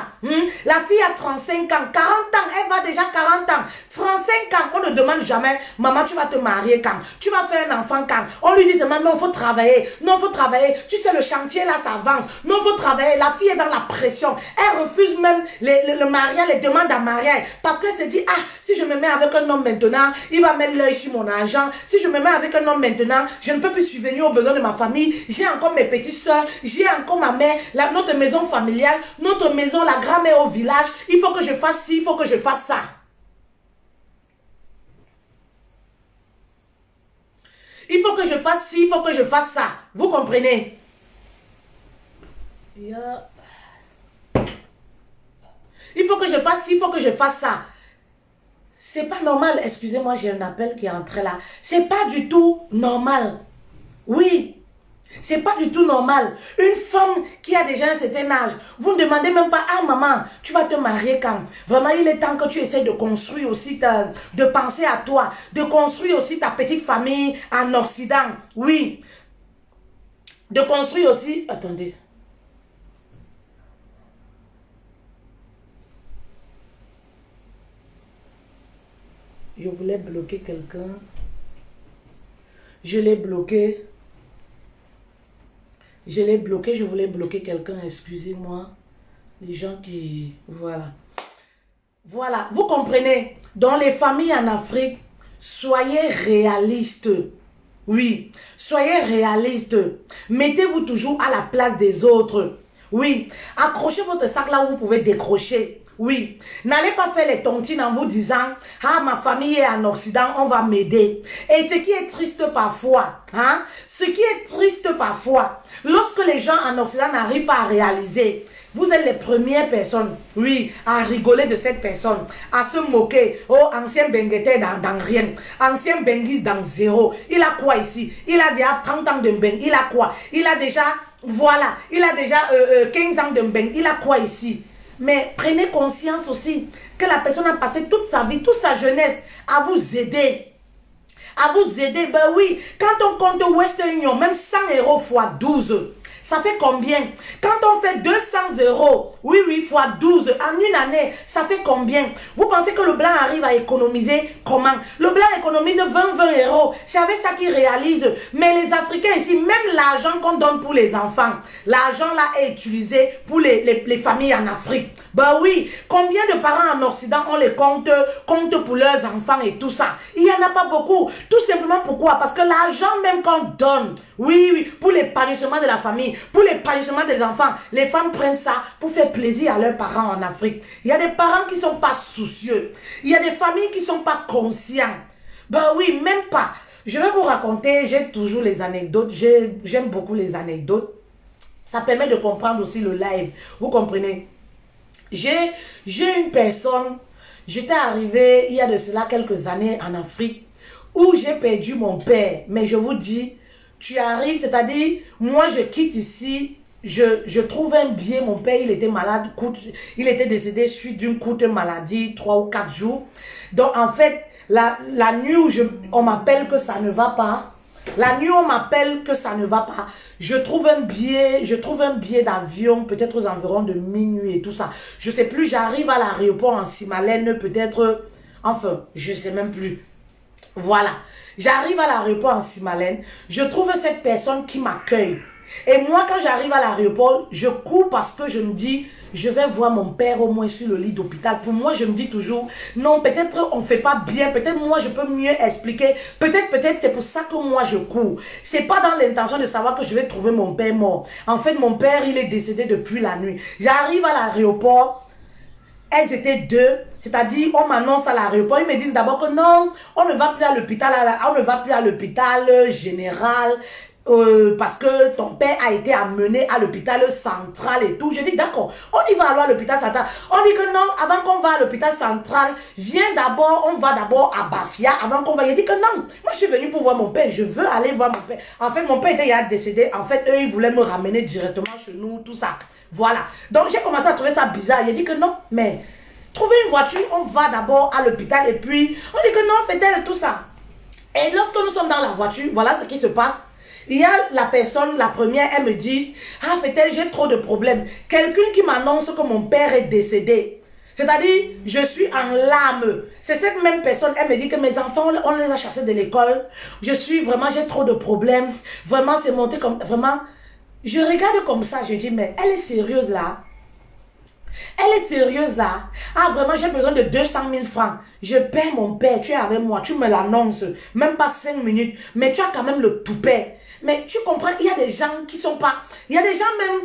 [SPEAKER 2] La fille a 35 ans, 40 ans, elle va déjà 40 ans. 35 ans, on ne demande jamais, maman, tu vas te marier quand? Tu vas faire un enfant quand? On lui dit seulement, non, il faut travailler. Non, il faut travailler. Tu sais, le chantier là, ça avance. Non, il faut travailler. La fille est dans la pression. Elle refuse même le mariage, les demandes à mariage. Parce qu'elle se dit, ah, si je me mets avec un homme maintenant, il va mettre l'œil sur mon argent. Si je me mets avec un homme maintenant, je ne peux plus subvenir aux besoins de ma famille. J'ai encore mes petites soeurs, j'ai encore ma mère, notre maison familiale, notre maison, la grand-mère au village. Il faut que je fasse ci, il faut que je fasse ça. Il faut que je fasse ci, il faut que je fasse ça. Vous comprenez? Il faut que je fasse ci, il faut que je fasse ça. C'est pas normal. Excusez-moi, j'ai un appel qui est entré là. C'est pas du tout normal. Oui. C'est pas du tout normal. Une femme qui a déjà un certain âge, vous ne demandez même pas, ah maman, tu vas te marier quand? Vraiment, il est temps que tu essaies de construire aussi, de penser à toi, de construire aussi ta petite famille en Occident. Oui. De construire aussi, attendez. Je voulais bloquer quelqu'un. Je l'ai bloqué. Je l'ai bloqué, je voulais bloquer quelqu'un, excusez-moi. Les gens qui... Voilà. Voilà, vous comprenez. Dans les familles en Afrique, soyez réalistes. Oui, soyez réalistes. Mettez-vous toujours à la place des autres. Oui, accrochez votre sac là où vous pouvez décrocher. Oui, n'allez pas faire les tontines en vous disant, ah, ma famille est en Occident, on va m'aider. Et ce qui est triste parfois, ce qui est triste parfois, lorsque les gens en Occident n'arrivent pas à réaliser, vous êtes les premières personnes, oui, à rigoler de cette personne, à se moquer. Oh, ancien Bengueté dans rien, ancien Benguis dans zéro. Il a quoi ici? Il a déjà 30 ans de Mbeng, il a quoi? Il a déjà, voilà, il a déjà 15 ans de Mbeng, il a quoi ici? Mais prenez conscience aussi que la personne a passé toute sa vie, toute sa jeunesse à vous aider. À vous aider, ben oui. Quand on compte Western Union, même 100 € fois 12, ça fait combien? Quand on fait 200 €, oui, fois 12, en une année, ça fait combien? Vous pensez que le blanc arrive à économiser comment? Le blanc économise 20 €. C'est avec ça qu'il réalise. Mais les Africains ici, même l'argent qu'on donne pour les enfants, l'argent là est utilisé pour les familles en Afrique. Ben oui, combien de parents en Occident, on les compte pour leurs enfants et tout ça? Il n'y en a pas beaucoup. Tout simplement pourquoi? Parce que l'argent même qu'on donne, oui, pour l'épanouissement de la famille, pour l'épanouissement des enfants, les femmes prennent ça pour faire plaisir à leurs parents en Afrique. Il y a des parents qui ne sont pas soucieux. Il y a des familles qui ne sont pas conscients. Ben oui, même pas. Je vais vous raconter, j'ai toujours les anecdotes. J'aime beaucoup les anecdotes. Ça permet de comprendre aussi le live. Vous comprenez? J'ai une personne, j'étais arrivée il y a de cela quelques années en Afrique où j'ai perdu mon père. Mais je vous dis, tu arrives, c'est-à-dire, moi je quitte ici je trouve un billet. Mon père, il était malade, il était décédé suite d'une courte maladie, 3 ou 4 jours. Donc, en fait, la nuit où on m'appelle que ça ne va pas, la nuit où on m'appelle que ça ne va pas, je trouve un billet d'avion, peut-être aux environs de minuit et tout ça. Je sais plus, j'arrive à l'aéroport en Simalène, peut-être, enfin, je sais même plus. Voilà. J'arrive à l'aéroport en Simalène, je trouve cette personne qui m'accueille. Et moi, quand j'arrive à l'aéroport, je cours parce que je me dis, je vais voir mon père au moins sur le lit d'hôpital. Pour moi, je me dis toujours, non, peut-être on ne fait pas bien, peut-être moi, je peux mieux expliquer. Peut-être, c'est pour ça que moi, je cours. C'est pas dans l'intention de savoir que je vais trouver mon père mort. En fait, mon père, il est décédé depuis la nuit. J'arrive à l'aéroport, elles étaient deux, c'est-à-dire on m'annonce à l'aéroport, ils me disent d'abord que non, on ne va plus à l'hôpital général, parce que ton père a été amené à l'hôpital central et tout. Je dis d'accord, on y va alors à l'hôpital central. On dit que non, avant qu'on va à l'hôpital central, on va d'abord à Bafia avant qu'on va. Il dit que non, moi je suis venue pour voir mon père, je veux aller voir mon père. En fait, mon père était déjà décédé, en fait, eux ils voulaient me ramener directement chez nous, tout ça. Voilà. Donc j'ai commencé à trouver ça bizarre. Il a dit que non, mais trouver une voiture, on va d'abord à l'hôpital et puis on dit que non, fait-elle tout ça. Et lorsque nous sommes dans la voiture, voilà ce qui se passe. Il y a la personne, la première, elle me dit, ah fait-elle, j'ai trop de problèmes. Quelqu'un qui m'annonce que mon père est décédé. C'est-à-dire, je suis en larmes. C'est cette même personne, elle me dit que mes enfants, on les a chassés de l'école. J'ai trop de problèmes. Vraiment, c'est monté comme, vraiment. Je regarde comme ça, je dis, mais elle est sérieuse là. Elle est sérieuse là. Ah vraiment, j'ai besoin de 200 000 francs. Je paie mon père, tu es avec moi, tu me l'annonces. Même pas 5 minutes. Mais tu as quand même le toupet. Mais tu comprends, il y a des gens qui sont pas... Il y a des gens même,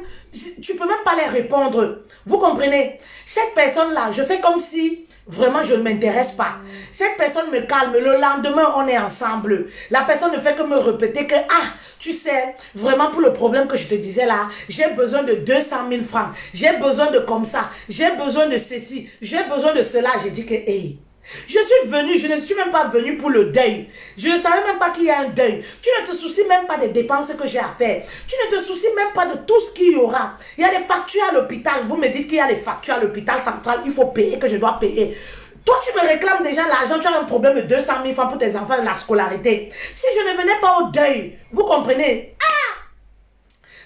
[SPEAKER 2] tu peux même pas les répondre. Vous comprenez? Cette personne-là, je fais comme si... Vraiment, je ne m'intéresse pas. Cette personne me calme. Le lendemain, on est ensemble. La personne ne fait que me répéter que, ah, tu sais, vraiment pour le problème que je te disais là, j'ai besoin de 200 000 francs. J'ai besoin de comme ça. J'ai besoin de ceci. J'ai besoin de cela. J'ai dit que, hey, je suis venue, je ne suis même pas venue pour le deuil. Je ne savais même pas qu'il y a un deuil. Tu ne te soucies même pas des dépenses que j'ai à faire. Tu ne te soucies même pas de tout ce qu'il y aura. Il y a des factures à l'hôpital. Vous me dites qu'il y a des factures à l'hôpital central. Il faut payer, que je dois payer. Toi, tu me réclames déjà l'argent. Tu as un problème de 200 000 francs pour tes enfants de la scolarité. Si je ne venais pas au deuil, vous comprenez?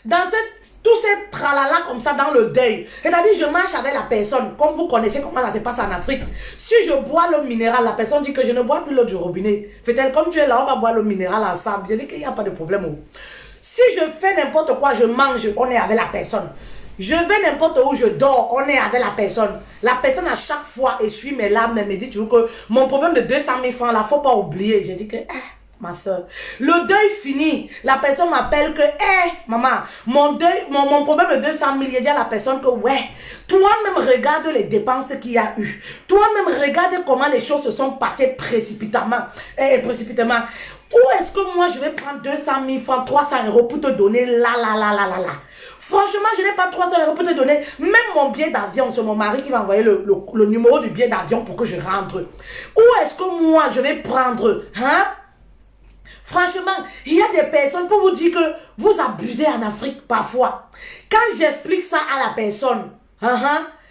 [SPEAKER 2] Dans tous ces tralala comme ça dans le deuil. C'est-à-dire, je marche avec la personne. Comme vous connaissez comment ça se passe en Afrique. Si je bois l'eau minérale, la personne dit que je ne bois plus l'eau du robinet. Fait-elle comme tu es là, on va boire l'eau minérale ensemble. Je dis qu'il n'y a pas de problème. Si je fais n'importe quoi, je mange, on est avec la personne. Je vais n'importe où, je dors, on est avec la personne. La personne à chaque fois essuie mes larmes et me dit toujours que mon problème de 200 000 francs, là, faut pas oublier. Je dis que... ma soeur, le deuil fini, la personne m'appelle que, maman, mon problème de 200 000, il dit à la personne que, ouais, toi-même regarde les dépenses qu'il y a eu. Toi-même regarde comment les choses se sont passées précipitamment. Où est-ce que moi je vais prendre 200 000 francs, 300 € pour te donner là. Franchement, je n'ai pas 300 € pour te donner. Même mon billet d'avion, c'est mon mari qui va envoyer le numéro du billet d'avion pour que je rentre. Où est-ce que moi je vais prendre, hein? Franchement, il y a des personnes, pour vous dire que vous abusez en Afrique parfois. Quand j'explique ça à la personne,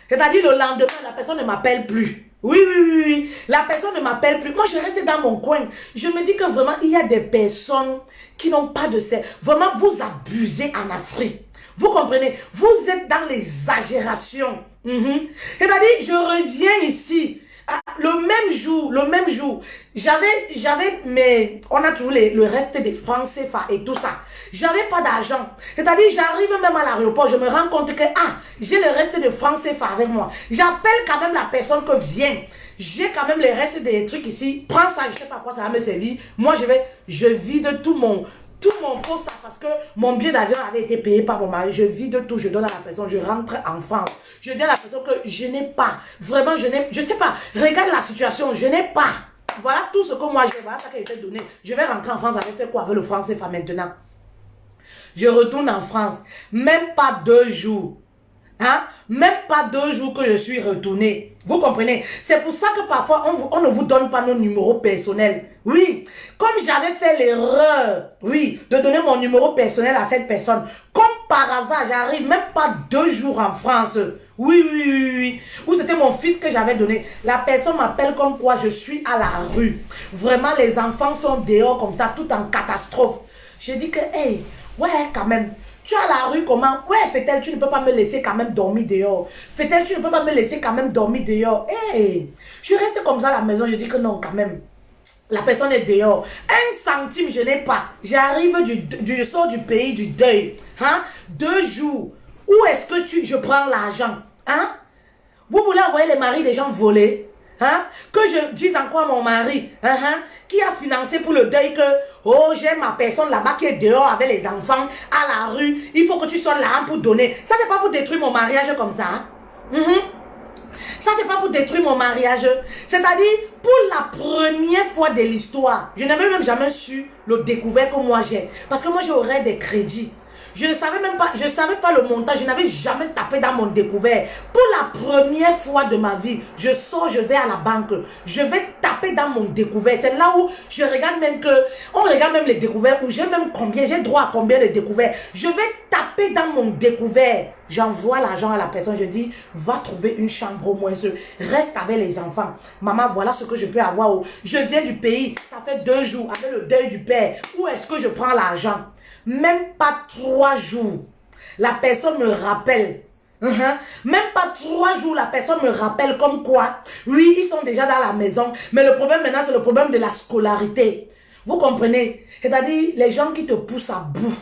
[SPEAKER 2] c'est-à-dire le lendemain, la personne ne m'appelle plus. Oui. La personne ne m'appelle plus. Moi, je reste dans mon coin. Je me dis que vraiment, il y a des personnes qui n'ont pas de ça. Vraiment, vous abusez en Afrique. Vous comprenez? Vous êtes dans l'exagération. C'est-à-dire, je reviens ici. Le même jour, on a trouvé le reste des francs CFA et tout ça. J'avais pas d'argent. C'est-à-dire, j'arrive même à l'aéroport, je me rends compte que, j'ai le reste de francs CFA avec moi. J'appelle quand même la personne que vient. J'ai quand même les restes des trucs ici. Prends ça, je sais pas quoi ça va me servir. Moi, je vide tout mon poste parce que mon billet d'avion avait été payé par mon mari. Je vide tout, je donne à la personne, je rentre en France. Je dis à la personne que je n'ai pas. Vraiment, je sais pas. Regarde la situation, je n'ai pas. Voilà tout ce que moi j'ai. Voilà ça qui a été donné. Je vais rentrer en France avec fait quoi avec le franc CFA maintenant? Je retourne en France. Même pas 2 jours. Même pas 2 jours que je suis retournée. Vous comprenez? C'est pour ça que parfois, on ne vous donne pas nos numéros personnels. Oui, comme j'avais fait l'erreur, de donner mon numéro personnel à cette personne. Comme par hasard, j'arrive même pas 2 jours en France. Oui, oui, oui, oui. Ou c'était mon fils que j'avais donné. La personne m'appelle comme quoi je suis à la rue. Vraiment, les enfants sont dehors comme ça, tout en catastrophe. Je dis que, hey, ouais, quand même. Tu es à la rue comment? Ouais, Fetel, tu ne peux pas me laisser quand même dormir dehors. Fetel, tu ne peux pas me laisser quand même dormir dehors. Hey, je reste comme ça à la maison. Je dis que non, quand même. La personne est dehors. 1 centime, je n'ai pas. J'arrive je sors du pays du deuil. Hein? 2 jours. Où est-ce que je prends l'argent? Hein? Vous voulez envoyer les maris des gens voler? Hein? Que je dise encore à mon mari, qui a financé pour le deuil que, oh, j'ai ma personne là-bas qui est dehors avec les enfants à la rue. Il faut que tu sois là pour donner. Ça, c'est pas pour détruire mon mariage comme ça. Ça, c'est pas pour détruire mon mariage. C'est-à-dire, pour la première fois de l'histoire, je n'avais même jamais su le découvert que moi j'ai. Parce que moi, j'aurais des crédits. Je ne savais même pas, je savais pas le montant, je n'avais jamais tapé dans mon découvert. Pour la première fois de ma vie, je sors, je vais à la banque, je vais taper dans mon découvert. C'est là où je regarde même que, on regarde même les découverts, où j'ai même combien, j'ai droit à combien de découverts. Je vais taper dans mon découvert. J'envoie l'argent à la personne, je dis, va trouver une chambre au moins, reste avec les enfants. Maman, voilà ce que je peux avoir. Je viens du pays, ça fait 2 jours avec le deuil du père. Où est-ce que je prends l'argent? Même pas 3 jours, la personne me rappelle. Même pas 3 jours, la personne me rappelle comme quoi, oui, ils sont déjà dans la maison, mais le problème maintenant, c'est le problème de la scolarité. Vous comprenez? C'est-à-dire, les gens qui te poussent à bout.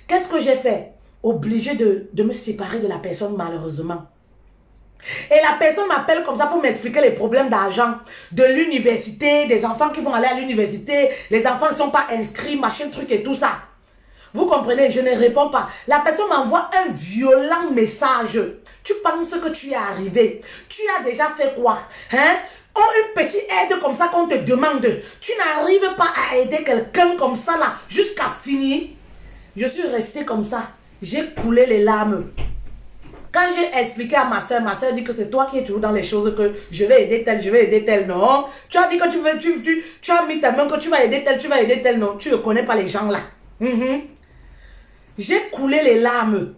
[SPEAKER 2] Qu'est-ce que j'ai fait? Obligé de me séparer de la personne, malheureusement. Et la personne m'appelle comme ça pour m'expliquer les problèmes d'argent de l'université, des enfants qui vont aller à l'université, les enfants ne sont pas inscrits, machin, truc et tout ça. Vous comprenez, je ne réponds pas. La personne m'envoie un violent message. Tu penses que tu es arrivé. Tu as déjà fait quoi? Une petite aide comme ça qu'on te demande. Tu n'arrives pas à aider quelqu'un comme ça là, jusqu'à finir. Je suis restée comme ça. J'ai coulé les larmes. Quand j'ai expliqué à ma soeur dit que c'est toi qui es toujours dans les choses que je vais aider tel, je vais aider tel. Non. Tu as dit que tu as mis ta main que tu vas aider tel, tu vas aider tel. Non, tu ne connais pas les gens là. J'ai coulé les larmes.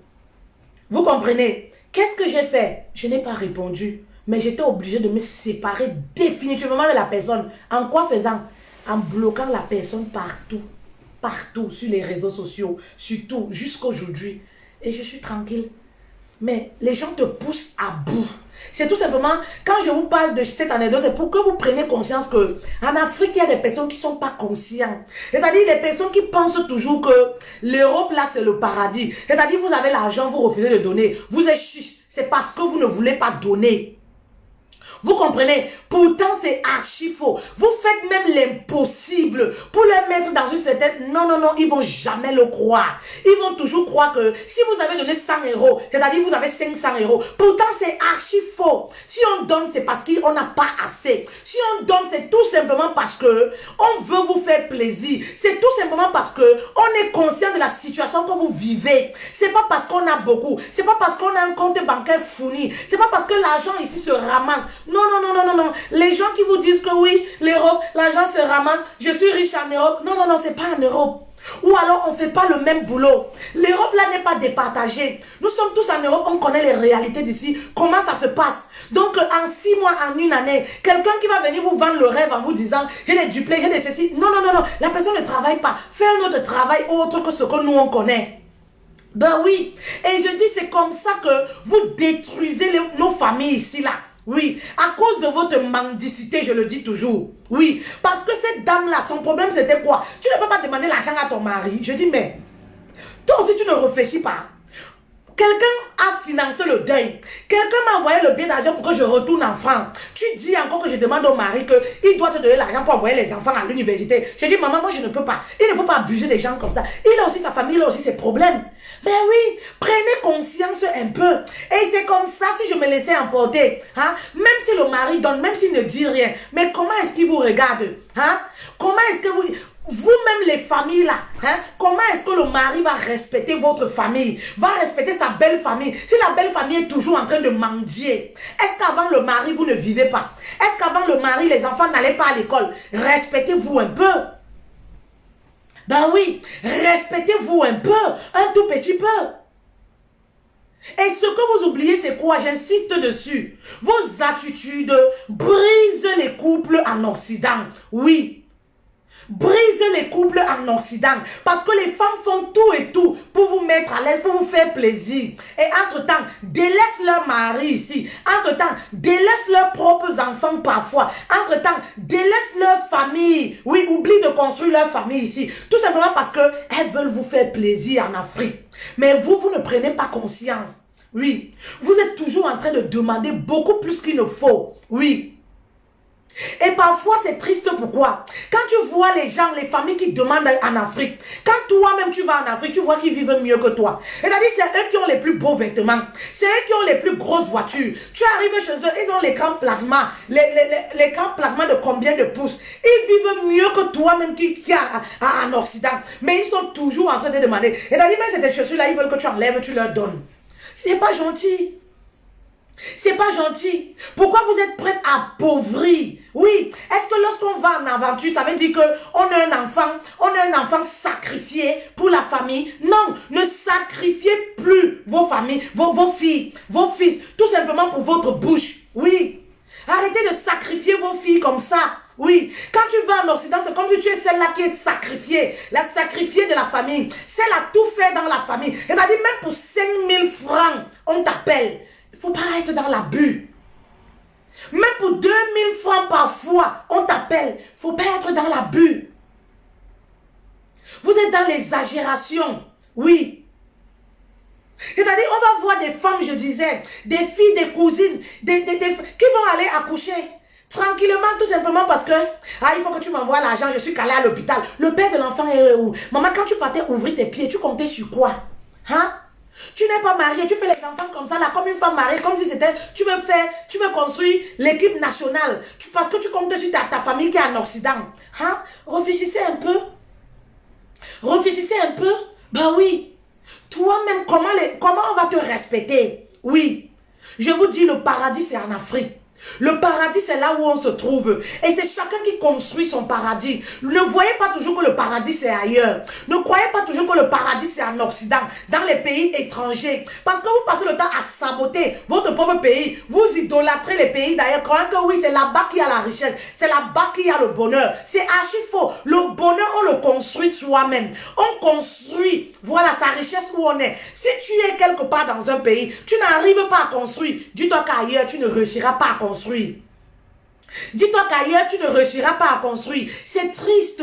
[SPEAKER 2] Vous comprenez? Qu'est-ce que j'ai fait? Je n'ai pas répondu. Mais j'étais obligée de me séparer définitivement de la personne. En quoi faisant? En bloquant la personne partout. Partout sur les réseaux sociaux. Surtout jusqu'à aujourd'hui. Et je suis tranquille. Mais les gens te poussent à bout. C'est tout simplement, quand je vous parle de cette anecdote, c'est pour que vous preniez conscience que en Afrique, il y a des personnes qui ne sont pas conscientes. C'est-à-dire des personnes qui pensent toujours que l'Europe, là, c'est le paradis. C'est-à-dire, vous avez l'argent, vous refusez de donner. Vous êtes chiche. C'est parce que vous ne voulez pas donner. Vous comprenez? Pourtant, c'est archi faux. Vous faites même l'impossible pour les mettre dans une certaine... Non, non, non, ils vont jamais le croire. Ils vont toujours croire que si vous avez donné 100 €, c'est-à-dire vous avez 500 €. Pourtant, c'est archi faux. Si on donne, c'est parce qu'on n'a pas assez. Si on donne, c'est tout simplement parce que on veut vous faire plaisir. C'est tout simplement parce que on est conscient de la situation que vous vivez. C'est pas parce qu'on a beaucoup. C'est pas parce qu'on a un compte bancaire fourni. C'est pas parce que l'argent ici se ramasse. Non, non, non, non, non, non. Les gens qui vous disent que oui, l'Europe, l'argent se ramasse, je suis riche en Europe. Non, non, non, c'est pas en Europe. Ou alors on ne fait pas le même boulot. L'Europe là n'est pas départagée. Nous sommes tous en Europe, on connaît les réalités d'ici. Comment ça se passe? Donc en 6 mois, en une année, quelqu'un qui va venir vous vendre le rêve en vous disant j'ai des duplés, j'ai des ceci. Non, non, non, non. La personne ne travaille pas. Fait un autre travail autre que ce que nous on connaît. Ben oui. Et je dis c'est comme ça que vous détruisez nos familles ici là. Oui, à cause de votre mendicité, je le dis toujours. Oui, parce que cette dame-là, son problème c'était quoi? Tu ne peux pas demander l'argent à ton mari. Je dis, mais toi aussi tu ne réfléchis pas. Quelqu'un a financé le deuil. Quelqu'un m'a envoyé le billet d'argent pour que je retourne en France. Tu dis encore que je demande au mari qu'il doit te donner l'argent pour envoyer les enfants à l'université. Je dis, maman, moi je ne peux pas. Il ne faut pas abuser des gens comme ça. Il a aussi sa famille, il a aussi ses problèmes. Mais oui, prenez conscience un peu. Et c'est comme ça si je me laissais emporter. Même si le mari donne, même s'il ne dit rien. Mais comment est-ce qu'il vous regarde? Comment est-ce que vous-même les familles là, comment est-ce que le mari va respecter votre famille, va respecter sa belle famille, si la belle famille est toujours en train de mendier? Est-ce qu'avant le mari, vous ne vivez pas? Est-ce qu'avant le mari, les enfants n'allaient pas à l'école? Respectez-vous un peu. Ben oui, respectez-vous un peu, un tout petit peu. ce que vous oubliez, c'est quoi? J'insiste dessus. Vos attitudes brisent les couples en Occident. Oui. Brise les couples en Occident. Parce que les femmes font tout et tout pour vous mettre à l'aise, pour vous faire plaisir. Et entre-temps, délaissent leur mari ici. Entre-temps, délaissent leurs propres enfants parfois. Entre-temps, délaissent leur famille. Oui, oublient de construire leur famille ici. Tout simplement parce qu'elles veulent vous faire plaisir en Afrique. Mais vous ne prenez pas conscience. Oui. Vous êtes toujours en train de demander beaucoup plus qu'il ne faut. Oui. Et parfois c'est triste, pourquoi? Quand tu vois les gens, les familles qui demandent en Afrique, quand toi-même tu vas en Afrique, tu vois qu'ils vivent mieux que toi. C'est-à-dire c'est eux qui ont les plus beaux vêtements, c'est eux qui ont les plus grosses voitures. Tu arrives chez eux, ils ont l'écran plasma, l'écran plasma de combien de pouces. Ils vivent mieux que toi-même qui est en Occident. Mais ils sont toujours en train de demander. C'est-à-dire même ces chaussures-là, ils veulent que tu enlèves, tu leur donnes. C'est pas gentil. C'est pas gentil. Pourquoi vous êtes prête à appauvrir? Oui. Est-ce que lorsqu'on va en aventure, ça veut dire qu'on a un enfant sacrifié pour la famille? Non, ne sacrifiez plus vos familles, vos filles, vos fils, tout simplement pour votre bouche. Oui. Arrêtez de sacrifier vos filles comme ça. Oui, quand tu vas en Occident, c'est comme si tu es celle-là qui est sacrifiée, la sacrifiée de la famille. Celle à tout faire dans la famille. C'est-à-dire même pour 5000 francs, on t'appelle. Il ne faut pas être dans l'abus. Même pour 2000 francs parfois, on t'appelle. Il ne faut pas être dans l'abus. Vous êtes dans l'exagération. Oui. C'est-à-dire, on va voir des femmes, je disais, des filles, des cousines, qui vont aller accoucher. Tranquillement, tout simplement parce que, il faut que tu m'envoies l'argent, je suis calée à l'hôpital. Le père de l'enfant est où? Maman, quand tu partais ouvrir tes pieds, tu comptais sur quoi? Hein? Tu n'es pas mariée, tu fais les enfants comme ça, là, comme une femme mariée, comme si c'était, tu veux construire l'équipe nationale, parce que tu comptes sur ta famille qui est en Occident. Hein? Réfléchissez un peu. Réfléchissez un peu. Ben oui. Toi-même, comment on va te respecter? Oui. Je vous dis, le paradis, c'est en Afrique. Le paradis, c'est là où on se trouve. Et c'est chacun qui construit son paradis. Ne voyez pas toujours que le paradis, c'est ailleurs. Ne croyez pas toujours que le paradis, c'est en Occident, dans les pays étrangers. Parce que vous passez le temps à saboter votre propre pays. Vous idolâtrez les pays d'ailleurs, croyant que oui, c'est là-bas qu'il y a la richesse. C'est là-bas qu'il y a le bonheur. C'est archi faux. Le bonheur, on le construit soi-même. On construit, voilà, sa richesse où on est. Si tu es quelque part dans un pays, tu n'arrives pas à construire. Dis-toi qu'ailleurs, tu ne réussiras pas à construire. Dis-toi qu'ailleurs, tu ne réussiras pas à construire. C'est triste.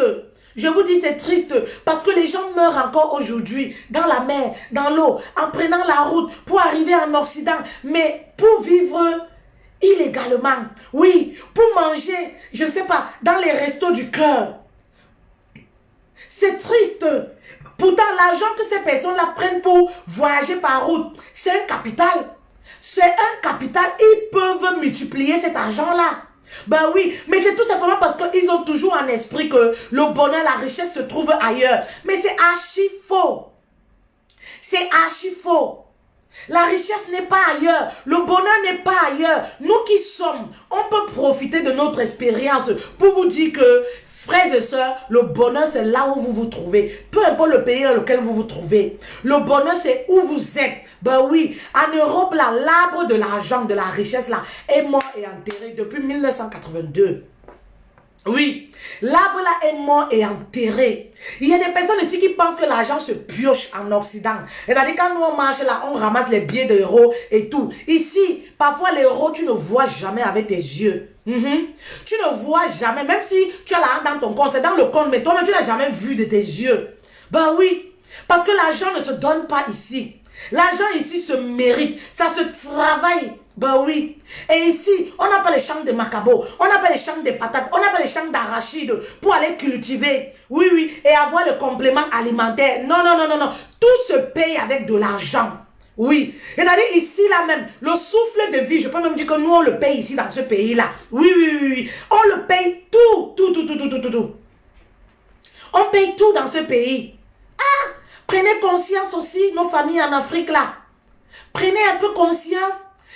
[SPEAKER 2] Je vous dis, c'est triste. Parce que les gens meurent encore aujourd'hui, dans la mer, dans l'eau, en prenant la route pour arriver en Occident. Mais pour vivre illégalement, oui, pour manger, je ne sais pas, dans les restos du cœur. C'est triste. Pourtant, l'argent que ces personnes-là prennent pour voyager par route, c'est un capital. C'est un capital, ils peuvent multiplier cet argent-là. Ben oui, mais c'est tout simplement parce qu'ils ont toujours en esprit que le bonheur, la richesse se trouve ailleurs. Mais c'est archi faux. C'est archi faux. La richesse n'est pas ailleurs. Le bonheur n'est pas ailleurs. Nous qui sommes, on peut profiter de notre expérience pour vous dire que, frères et sœurs, le bonheur c'est là où vous vous trouvez. Peu importe le pays dans lequel vous vous trouvez. Le bonheur c'est où vous êtes. Ben oui, en Europe là, l'arbre de l'argent, de la richesse là, est mort et enterré depuis 1982. Oui, l'arbre là est mort et enterré. Il y a des personnes ici qui pensent que l'argent se pioche en Occident. C'est-à-dire quand nous on marche là, on ramasse les billets d'euros et tout. Ici, parfois les euros, tu ne vois jamais avec tes yeux. Tu ne vois jamais, même si tu as l'argent dans ton compte, c'est dans le compte, mais toi-même tu n'as jamais vu de tes yeux. Ben oui, parce que l'argent ne se donne pas ici. L'argent ici se mérite, ça se travaille. Ben oui. Et ici, on n'a pas les champs de macabo, on n'a pas les champs de patates, on n'a pas les champs d'arachides pour aller cultiver. Oui, oui. Et avoir le complément alimentaire. Non, non, non, non, non. Tout se paye avec de l'argent. Oui. C'est-à-dire ici, là même, le souffle de vie, je peux même dire que nous, on le paye ici dans ce pays-là. Oui, oui, oui, oui. On le paye tout. On paye tout dans ce pays. Ah! Prenez conscience aussi, nos familles en Afrique là. Prenez un peu conscience.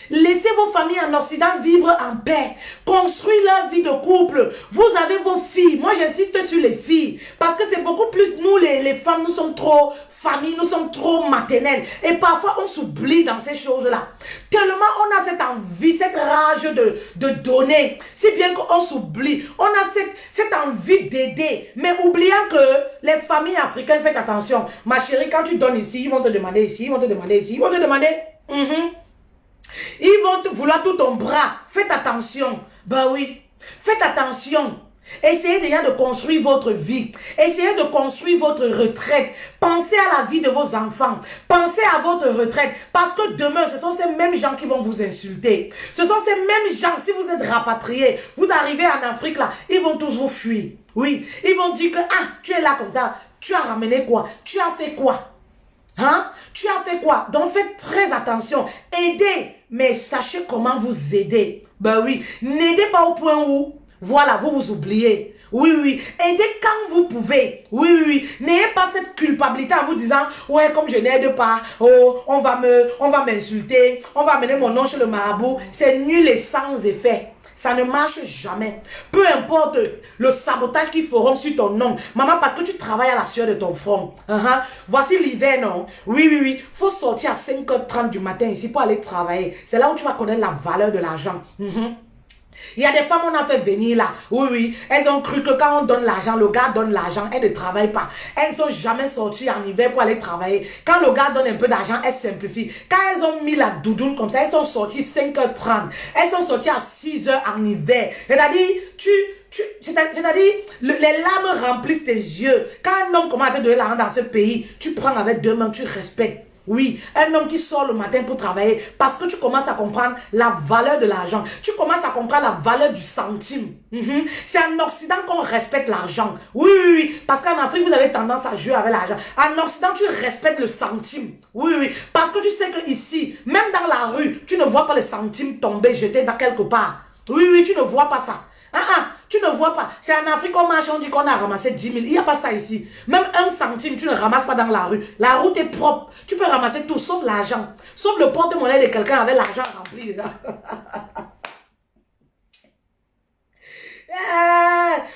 [SPEAKER 2] Laissez vos familles en Occident vivre en paix. Construire leur vie de couple. Vous avez vos filles. Moi, j'insiste sur les filles. Parce que c'est beaucoup plus nous, les femmes, nous sommes trop famille, nous sommes trop maternels. Et parfois, on s'oublie dans ces choses-là. Tellement on a cette envie, cette rage de donner. Si bien qu'on s'oublie. On a cette envie d'aider. Mais oubliant que les familles africaines, faites attention. Ma chérie, quand tu donnes ici, ils vont te demander ici, ils vont te demander ici, ils vont te demander... Ils vont vouloir tout ton bras. Faites attention. Bah oui. Faites attention. Essayez déjà de construire votre vie. Essayez de construire votre retraite. Pensez à la vie de vos enfants. Pensez à votre retraite. Parce que demain, ce sont ces mêmes gens qui vont vous insulter. Ce sont ces mêmes gens, si vous êtes rapatriés, vous arrivez en Afrique là, ils vont tous vous fuir. Oui. Ils vont dire que, ah, tu es là comme ça. Tu as ramené quoi? Tu as fait quoi? Hein? Tu as fait quoi? Donc faites très attention. Aidez, mais sachez comment vous aider. Ben oui, n'aidez pas au point où, voilà, vous vous oubliez. Oui, oui, aidez quand vous pouvez. Oui, oui, oui. N'ayez pas cette culpabilité en vous disant, ouais, comme je n'aide pas, oh, on va m'insulter, on va amener mon nom chez le marabout. C'est nul et sans effet. Ça ne marche jamais. Peu importe le sabotage qu'ils feront sur ton nom. Maman, parce que tu travailles à la sueur de ton front. Voici l'hiver, non? Oui, oui, oui. Faut sortir à 5h30 du matin ici pour aller travailler. C'est là où tu vas connaître la valeur de l'argent. Il y a des femmes, on a fait venir là. Oui, oui. Elles ont cru que quand on donne l'argent, le gars donne l'argent, elles ne travaillent pas. Elles ne sont jamais sorties en hiver pour aller travailler. Quand le gars donne un peu d'argent, elles simplifient. Quand elles ont mis la doudoune comme ça, elles sont sorties 5h30. Elles sont sorties à 6h en hiver. C'est-à-dire, c'est-à-dire, les larmes remplissent tes yeux. Quand un homme commence à te donner l'argent dans ce pays, tu prends avec 2 mains, tu respectes. Oui, un homme qui sort le matin pour travailler parce que tu commences à comprendre la valeur de l'argent. Tu commences à comprendre la valeur du centime. C'est en Occident qu'on respecte l'argent. Oui, oui, oui. Parce qu'en Afrique, vous avez tendance à jouer avec l'argent. En Occident, tu respectes le centime. Oui, oui. Parce que tu sais qu'ici, même dans la rue, tu ne vois pas le centime tomber, jeté dans quelque part. Oui, oui, tu ne vois pas ça. Tu ne vois pas. C'est en Afrique qu'on marche, on dit qu'on a ramassé 10 000. Il n'y a pas ça ici. Même 1 centime, tu ne ramasses pas dans la rue. La route est propre. Tu peux ramasser tout, sauf l'argent. Sauf le porte-monnaie de quelqu'un avec l'argent rempli dedans.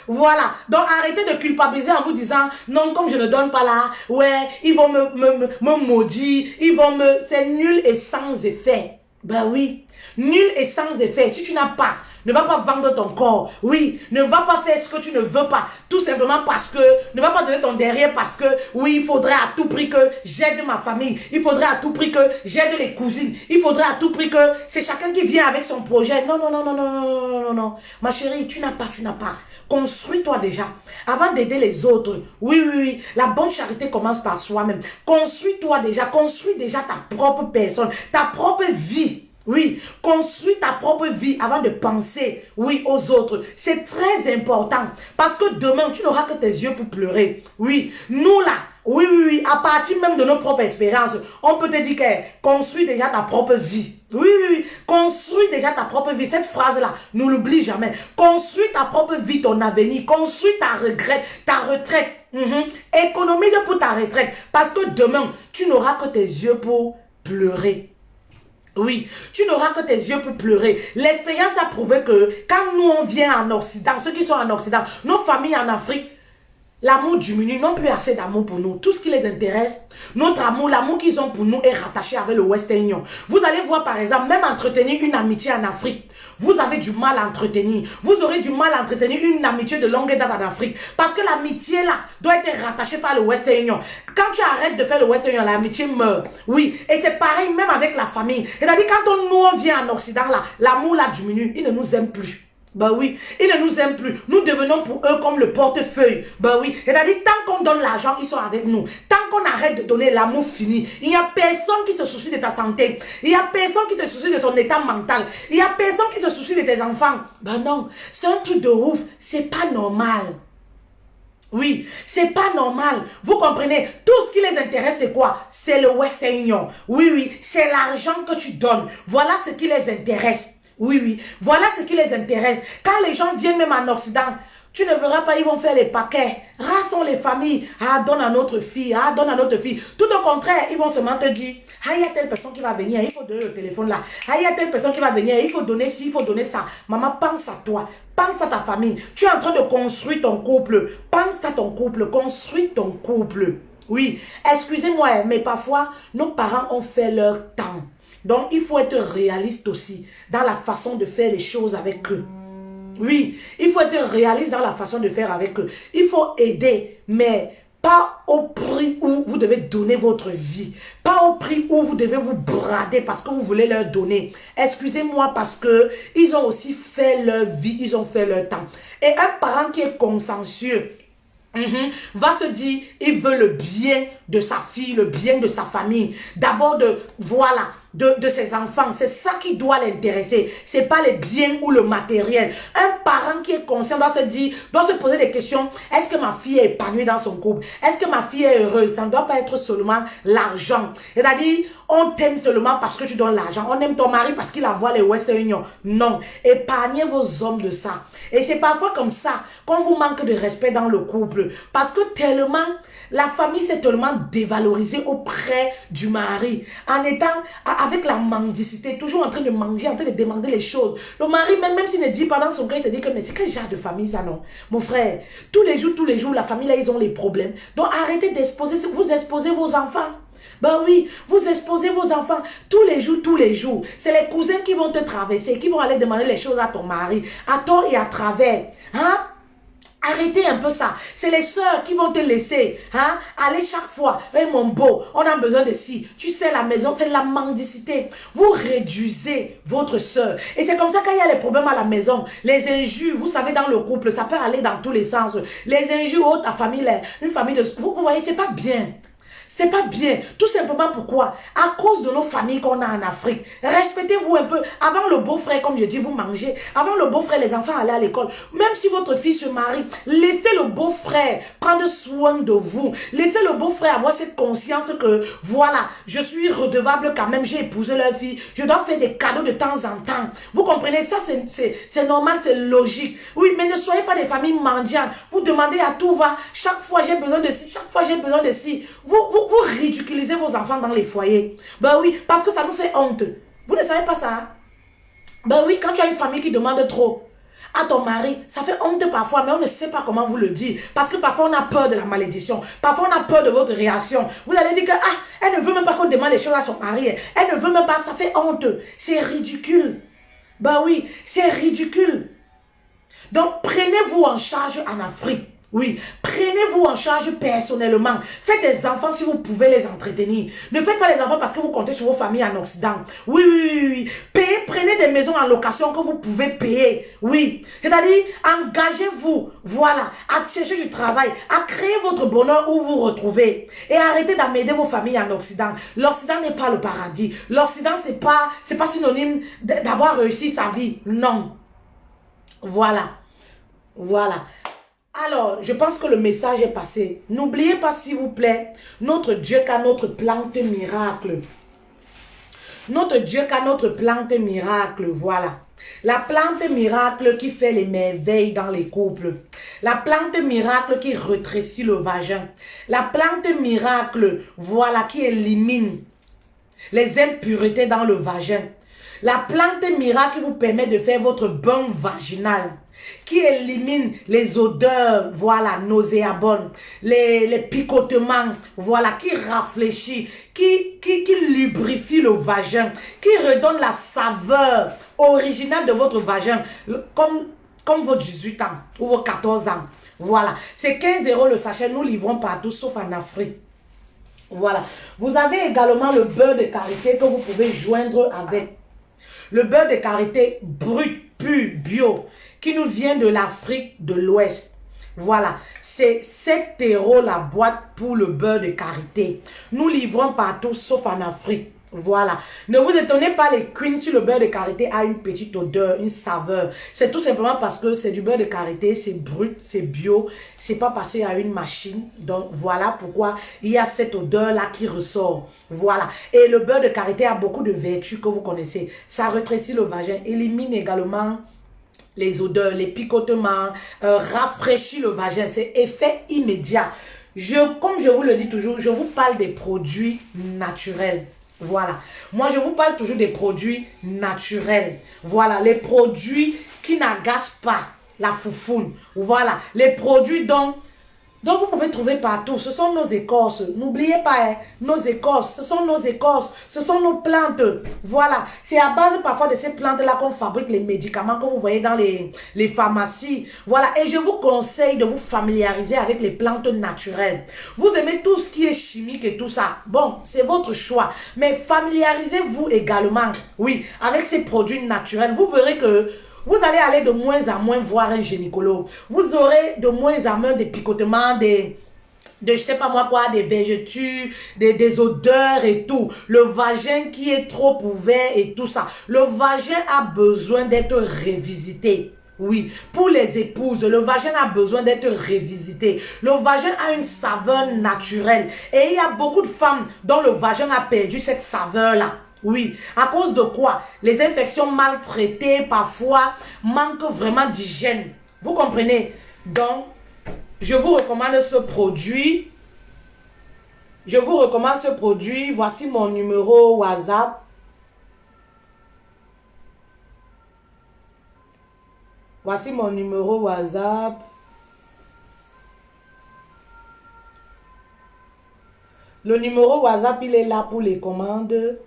[SPEAKER 2] Voilà. Donc arrêtez de culpabiliser en vous disant non, comme je ne donne pas là, ouais, ils vont me maudire, ils vont me... C'est nul et sans effet. Ben oui, nul et sans effet. Si tu n'as pas, ne va pas vendre ton corps. Oui, ne va pas faire ce que tu ne veux pas. Tout simplement parce que, ne va pas donner ton derrière parce que, oui, il faudrait à tout prix que j'aide ma famille. Il faudrait à tout prix que j'aide les cousines. Il faudrait à tout prix que c'est chacun qui vient avec son projet. Non, non, non, non, non, non, non, non, non. Ma chérie, tu n'as pas. Construis-toi déjà. Avant d'aider les autres. Oui, oui, oui. La bonne charité commence par soi-même. Construis-toi déjà. Construis déjà ta propre personne. Ta propre vie. Oui, construis ta propre vie avant de penser, oui, aux autres. C'est très important. Parce que demain, tu n'auras que tes yeux pour pleurer. Oui, nous là, oui, oui, oui, à partir même de nos propres expériences, on peut te dire que construis déjà ta propre vie. Oui, oui, oui, construis déjà ta propre vie. Cette phrase-là, ne l'oublie jamais. Construis ta propre vie, ton avenir. Construis ta retraite. Économise pour ta retraite. Parce que demain, tu n'auras que tes yeux pour pleurer. Oui, tu n'auras que tes yeux pour pleurer. L'expérience a prouvé que quand nous on vient en Occident, ceux qui sont en Occident, nos familles en Afrique, l'amour diminue, n'ont plus assez d'amour pour nous. Tout ce qui les intéresse, notre amour, l'amour qu'ils ont pour nous est rattaché avec le Western Union. Vous allez voir par exemple, même entretenir une amitié en Afrique, vous avez du mal à entretenir. Vous aurez du mal à entretenir une amitié de longue date en Afrique. Parce que l'amitié là doit être rattachée par le Western Union. Quand tu arrêtes de faire le Western Union, l'amitié meurt. Oui, et c'est pareil même avec la famille. C'est-à-dire quand on vient en Occident là, l'amour là diminue, ils ne nous aiment plus. Ben oui, ils ne nous aiment plus. Nous devenons pour eux comme le portefeuille. Ben oui, c'est-à-dire tant qu'on donne l'argent, ils sont avec nous. Tant qu'on arrête de donner, l'amour fini. Il n'y a personne qui se soucie de ta santé. Il n'y a personne qui te soucie de ton état mental. Il n'y a personne qui se soucie de tes enfants. Ben non, c'est un truc de ouf. C'est pas normal. Oui, c'est pas normal. Vous comprenez? Tout ce qui les intéresse, c'est quoi? C'est le Western Union. Oui, oui, c'est l'argent que tu donnes. Voilà ce qui les intéresse. Oui, oui. Voilà ce qui les intéresse. Quand les gens viennent même en Occident, tu ne verras pas, ils vont faire les paquets. Rares sont les familles. Ah, donne à notre fille. Ah, donne à notre fille. Tout au contraire, ils vont seulement te dire, ah, il y a telle personne qui va venir, il faut donner le téléphone là. Ah, il y a telle personne qui va venir, il faut donner ci, il faut donner ça. Maman, pense à toi. Pense à ta famille. Tu es en train de construire ton couple. Pense à ton couple. Construis ton couple. Oui, excusez-moi, mais parfois, nos parents ont fait leur temps. Donc, il faut être réaliste aussi dans la façon de faire les choses avec eux. Oui, il faut être réaliste dans la façon de faire avec eux. Il faut aider, mais pas au prix où vous devez donner votre vie. Pas au prix où vous devez vous brader parce que vous voulez leur donner. Excusez-moi parce que ils ont aussi fait leur vie, ils ont fait leur temps. Et un parent qui est consciencieux, va se dire, il veut le bien de sa fille, le bien de sa famille. D'abord de ses enfants. C'est ça qui doit l'intéresser. C'est pas les biens ou le matériel. Un parent qui est conscient doit se dire, doit se poser des questions. Est-ce que ma fille est épanouie dans son couple? Est-ce que ma fille est heureuse? Ça ne doit pas être seulement l'argent. C'est-à-dire, on t'aime seulement parce que tu donnes l'argent. On aime ton mari parce qu'il envoie les Western Union. Non. Épargnez vos hommes de ça. Et c'est parfois comme ça qu'on vous manque de respect dans le couple. Parce que tellement, la famille s'est tellement dévalorisée auprès du mari. En étant avec la mendicité, toujours en train de mendier, en train de demander les choses. Le mari, même s'il ne dit pas dans son cœur, il se dit que mais c'est quel genre de famille ça, non? Mon frère, tous les jours, la famille là, ils ont les problèmes. Donc arrêtez d'exposer, vous exposez vos enfants. Ben oui, vous exposez vos enfants tous les jours. C'est les cousins qui vont te traverser, qui vont aller demander les choses à ton mari, à tort et à travers. Hein? Arrêtez un peu ça. C'est les sœurs qui vont te laisser. Hein? Aller chaque fois. Hey, mon beau, on a besoin de ci. Tu sais, la maison, c'est la mendicité. Vous réduisez votre sœur. Et c'est comme ça qu'il y a les problèmes à la maison. Les injures, vous savez, dans le couple, ça peut aller dans tous les sens. Les injures, ta famille, une famille de... Vous voyez, c'est pas bien. C'est pas bien. Tout simplement pourquoi? À cause de nos familles qu'on a en Afrique. Respectez-vous un peu. Avant le beau-frère, comme je dis, vous mangez. Avant le beau-frère, les enfants allaient à l'école. Même si votre fille se marie, laissez le beau-frère prendre soin de vous. Laissez le beau-frère avoir cette conscience que, voilà, je suis redevable quand même. J'ai épousé leur fille. Je dois faire des cadeaux de temps en temps. Vous comprenez? Ça, c'est normal, c'est logique. Oui, mais ne soyez pas des familles mendiantes. Vous demandez à tout va. Chaque fois, j'ai besoin de ci. Chaque fois, j'ai besoin de ci. Vous ridiculisez vos enfants dans les foyers. Ben oui, parce que ça nous fait honte. Vous ne savez pas ça? Ben oui, quand tu as une famille qui demande trop à ton mari, ça fait honte parfois, mais on ne sait pas comment vous le dire. Parce que parfois, on a peur de la malédiction. Parfois, on a peur de votre réaction. Vous allez dire que, elle ne veut même pas qu'on demande les choses à son mari. Elle ne veut même pas, ça fait honte. C'est ridicule. Ben oui, c'est ridicule. Donc, prenez-vous en charge en Afrique. Oui, prenez-vous en charge personnellement. Faites des enfants si vous pouvez les entretenir. Ne faites pas les enfants parce que vous comptez sur vos familles en Occident. Oui. Prenez des maisons en location que vous pouvez payer. Oui, c'est-à-dire, engagez-vous, voilà, à chercher du travail, à créer votre bonheur où vous vous retrouvez. Et arrêtez d'amener vos familles en Occident. L'Occident n'est pas le paradis. L'Occident, c'est pas synonyme d'avoir réussi sa vie. Non. Voilà. Alors, je pense que le message est passé. N'oubliez pas, s'il vous plaît, notre Dieu qu'a notre plante miracle. Notre Dieu qu'a notre plante miracle, voilà. La plante miracle qui fait les merveilles dans les couples. La plante miracle qui rétrécit le vagin. La plante miracle, voilà, qui élimine les impuretés dans le vagin. La plante miracle qui vous permet de faire votre bain vaginal, qui élimine les odeurs, voilà, nauséabondes, les picotements, voilà, qui rafraîchit, qui lubrifie le vagin, qui redonne la saveur originale de votre vagin, comme vos 18 ans ou vos 14 ans. Voilà, c'est 15 € le sachet, nous livrons partout sauf en Afrique. Voilà, vous avez également le beurre de karité que vous pouvez joindre avec. Le beurre de karité brut, pur, bio, qui nous vient de l'Afrique de l'Ouest. Voilà, c'est 7 € la boîte pour le beurre de karité. Nous livrons partout sauf en Afrique. Voilà. Ne vous étonnez pas, les queens, sur le beurre de karité a une petite odeur, une saveur. C'est tout simplement parce que c'est du beurre de karité, c'est brut, c'est bio, c'est pas passé à une machine. Donc voilà pourquoi il y a cette odeur-là qui ressort. Voilà. Et le beurre de karité a beaucoup de vertus que vous connaissez. Ça rétrécit le vagin, élimine également les odeurs, les picotements, rafraîchit le vagin. C'est effet immédiat. Comme je vous le dis toujours, je vous parle des produits naturels. Voilà. Moi, je vous parle toujours des produits naturels. Voilà. Les produits qui n'agacent pas la foufoune. Voilà. Les produits dont Donc, vous pouvez trouver partout. Ce sont nos écorces. N'oubliez pas, hein, nos écorces. Ce sont nos écorces. Ce sont nos plantes. Voilà. C'est à base parfois de ces plantes-là qu'on fabrique les médicaments que vous voyez dans les pharmacies. Voilà. Et je vous conseille de vous familiariser avec les plantes naturelles. Vous aimez tout ce qui est chimique et tout ça. Bon, c'est votre choix. Mais familiarisez-vous également, oui, avec ces produits naturels. Vous verrez que vous allez aller de moins en moins voir un gynécologue. Vous aurez de moins en moins des picotements, je sais pas moi quoi, des vergetures, des odeurs et tout. Le vagin qui est trop ouvert et tout ça. Le vagin a besoin d'être révisité. Oui, pour les épouses, le vagin a besoin d'être révisité. Le vagin a une saveur naturelle. Et il y a beaucoup de femmes dont le vagin a perdu cette saveur-là. Oui, à cause de quoi? Les infections mal traitées, parfois, manquent vraiment d'hygiène. Vous comprenez? Donc, je vous recommande ce produit. Je vous recommande ce produit. Voici mon numéro WhatsApp. Voici mon numéro WhatsApp. Le numéro WhatsApp, il est là pour les commandes.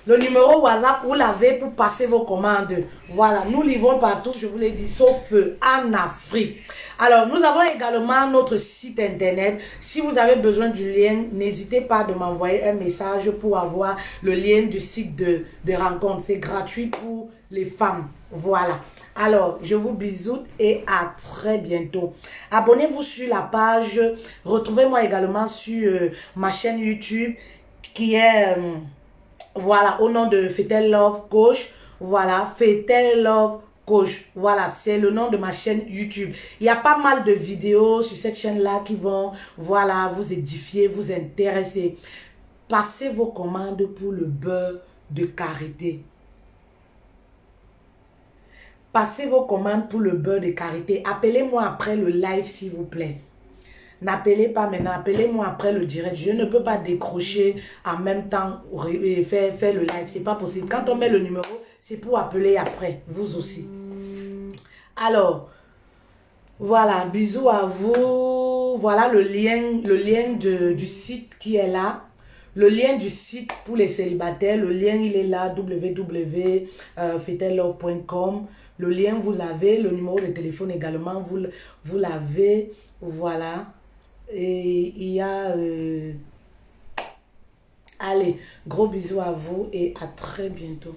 [SPEAKER 2] Le numéro WhatsApp, vous l'avez pour passer vos commandes. Voilà, nous livrons partout, je vous l'ai dit, sauf en Afrique. Alors, nous avons également notre site internet. Si vous avez besoin du lien, n'hésitez pas de m'envoyer un message pour avoir le lien du site de rencontre. C'est gratuit pour les femmes. Voilà. Alors, je vous bisoute et à très bientôt. Abonnez-vous sur la page. Retrouvez-moi également sur ma chaîne YouTube qui est... voilà, au nom de Fetel Love Coach. Voilà, Fetel Love Coach. Voilà, c'est le nom de ma chaîne YouTube. Il y a pas mal de vidéos sur cette chaîne-là qui vont, voilà, vous édifier, vous intéresser. Passez vos commandes pour le beurre de karité. Passez vos commandes pour le beurre de karité. Appelez-moi après le live, s'il vous plaît. N'appelez pas maintenant, appelez-moi après le direct. Je ne peux pas décrocher en même temps et faire le live. C'est pas possible. Quand on met le numéro, c'est pour appeler après. Vous aussi. Alors, voilà. Bisous à vous. Voilà le lien du site qui est là. Le lien du site pour les célibataires. Le lien, il est là. www.fetellove.com. Le lien, vous l'avez. Le numéro de téléphone également, vous l'avez. Voilà. Et il y a... allez, gros bisous à vous et à très bientôt.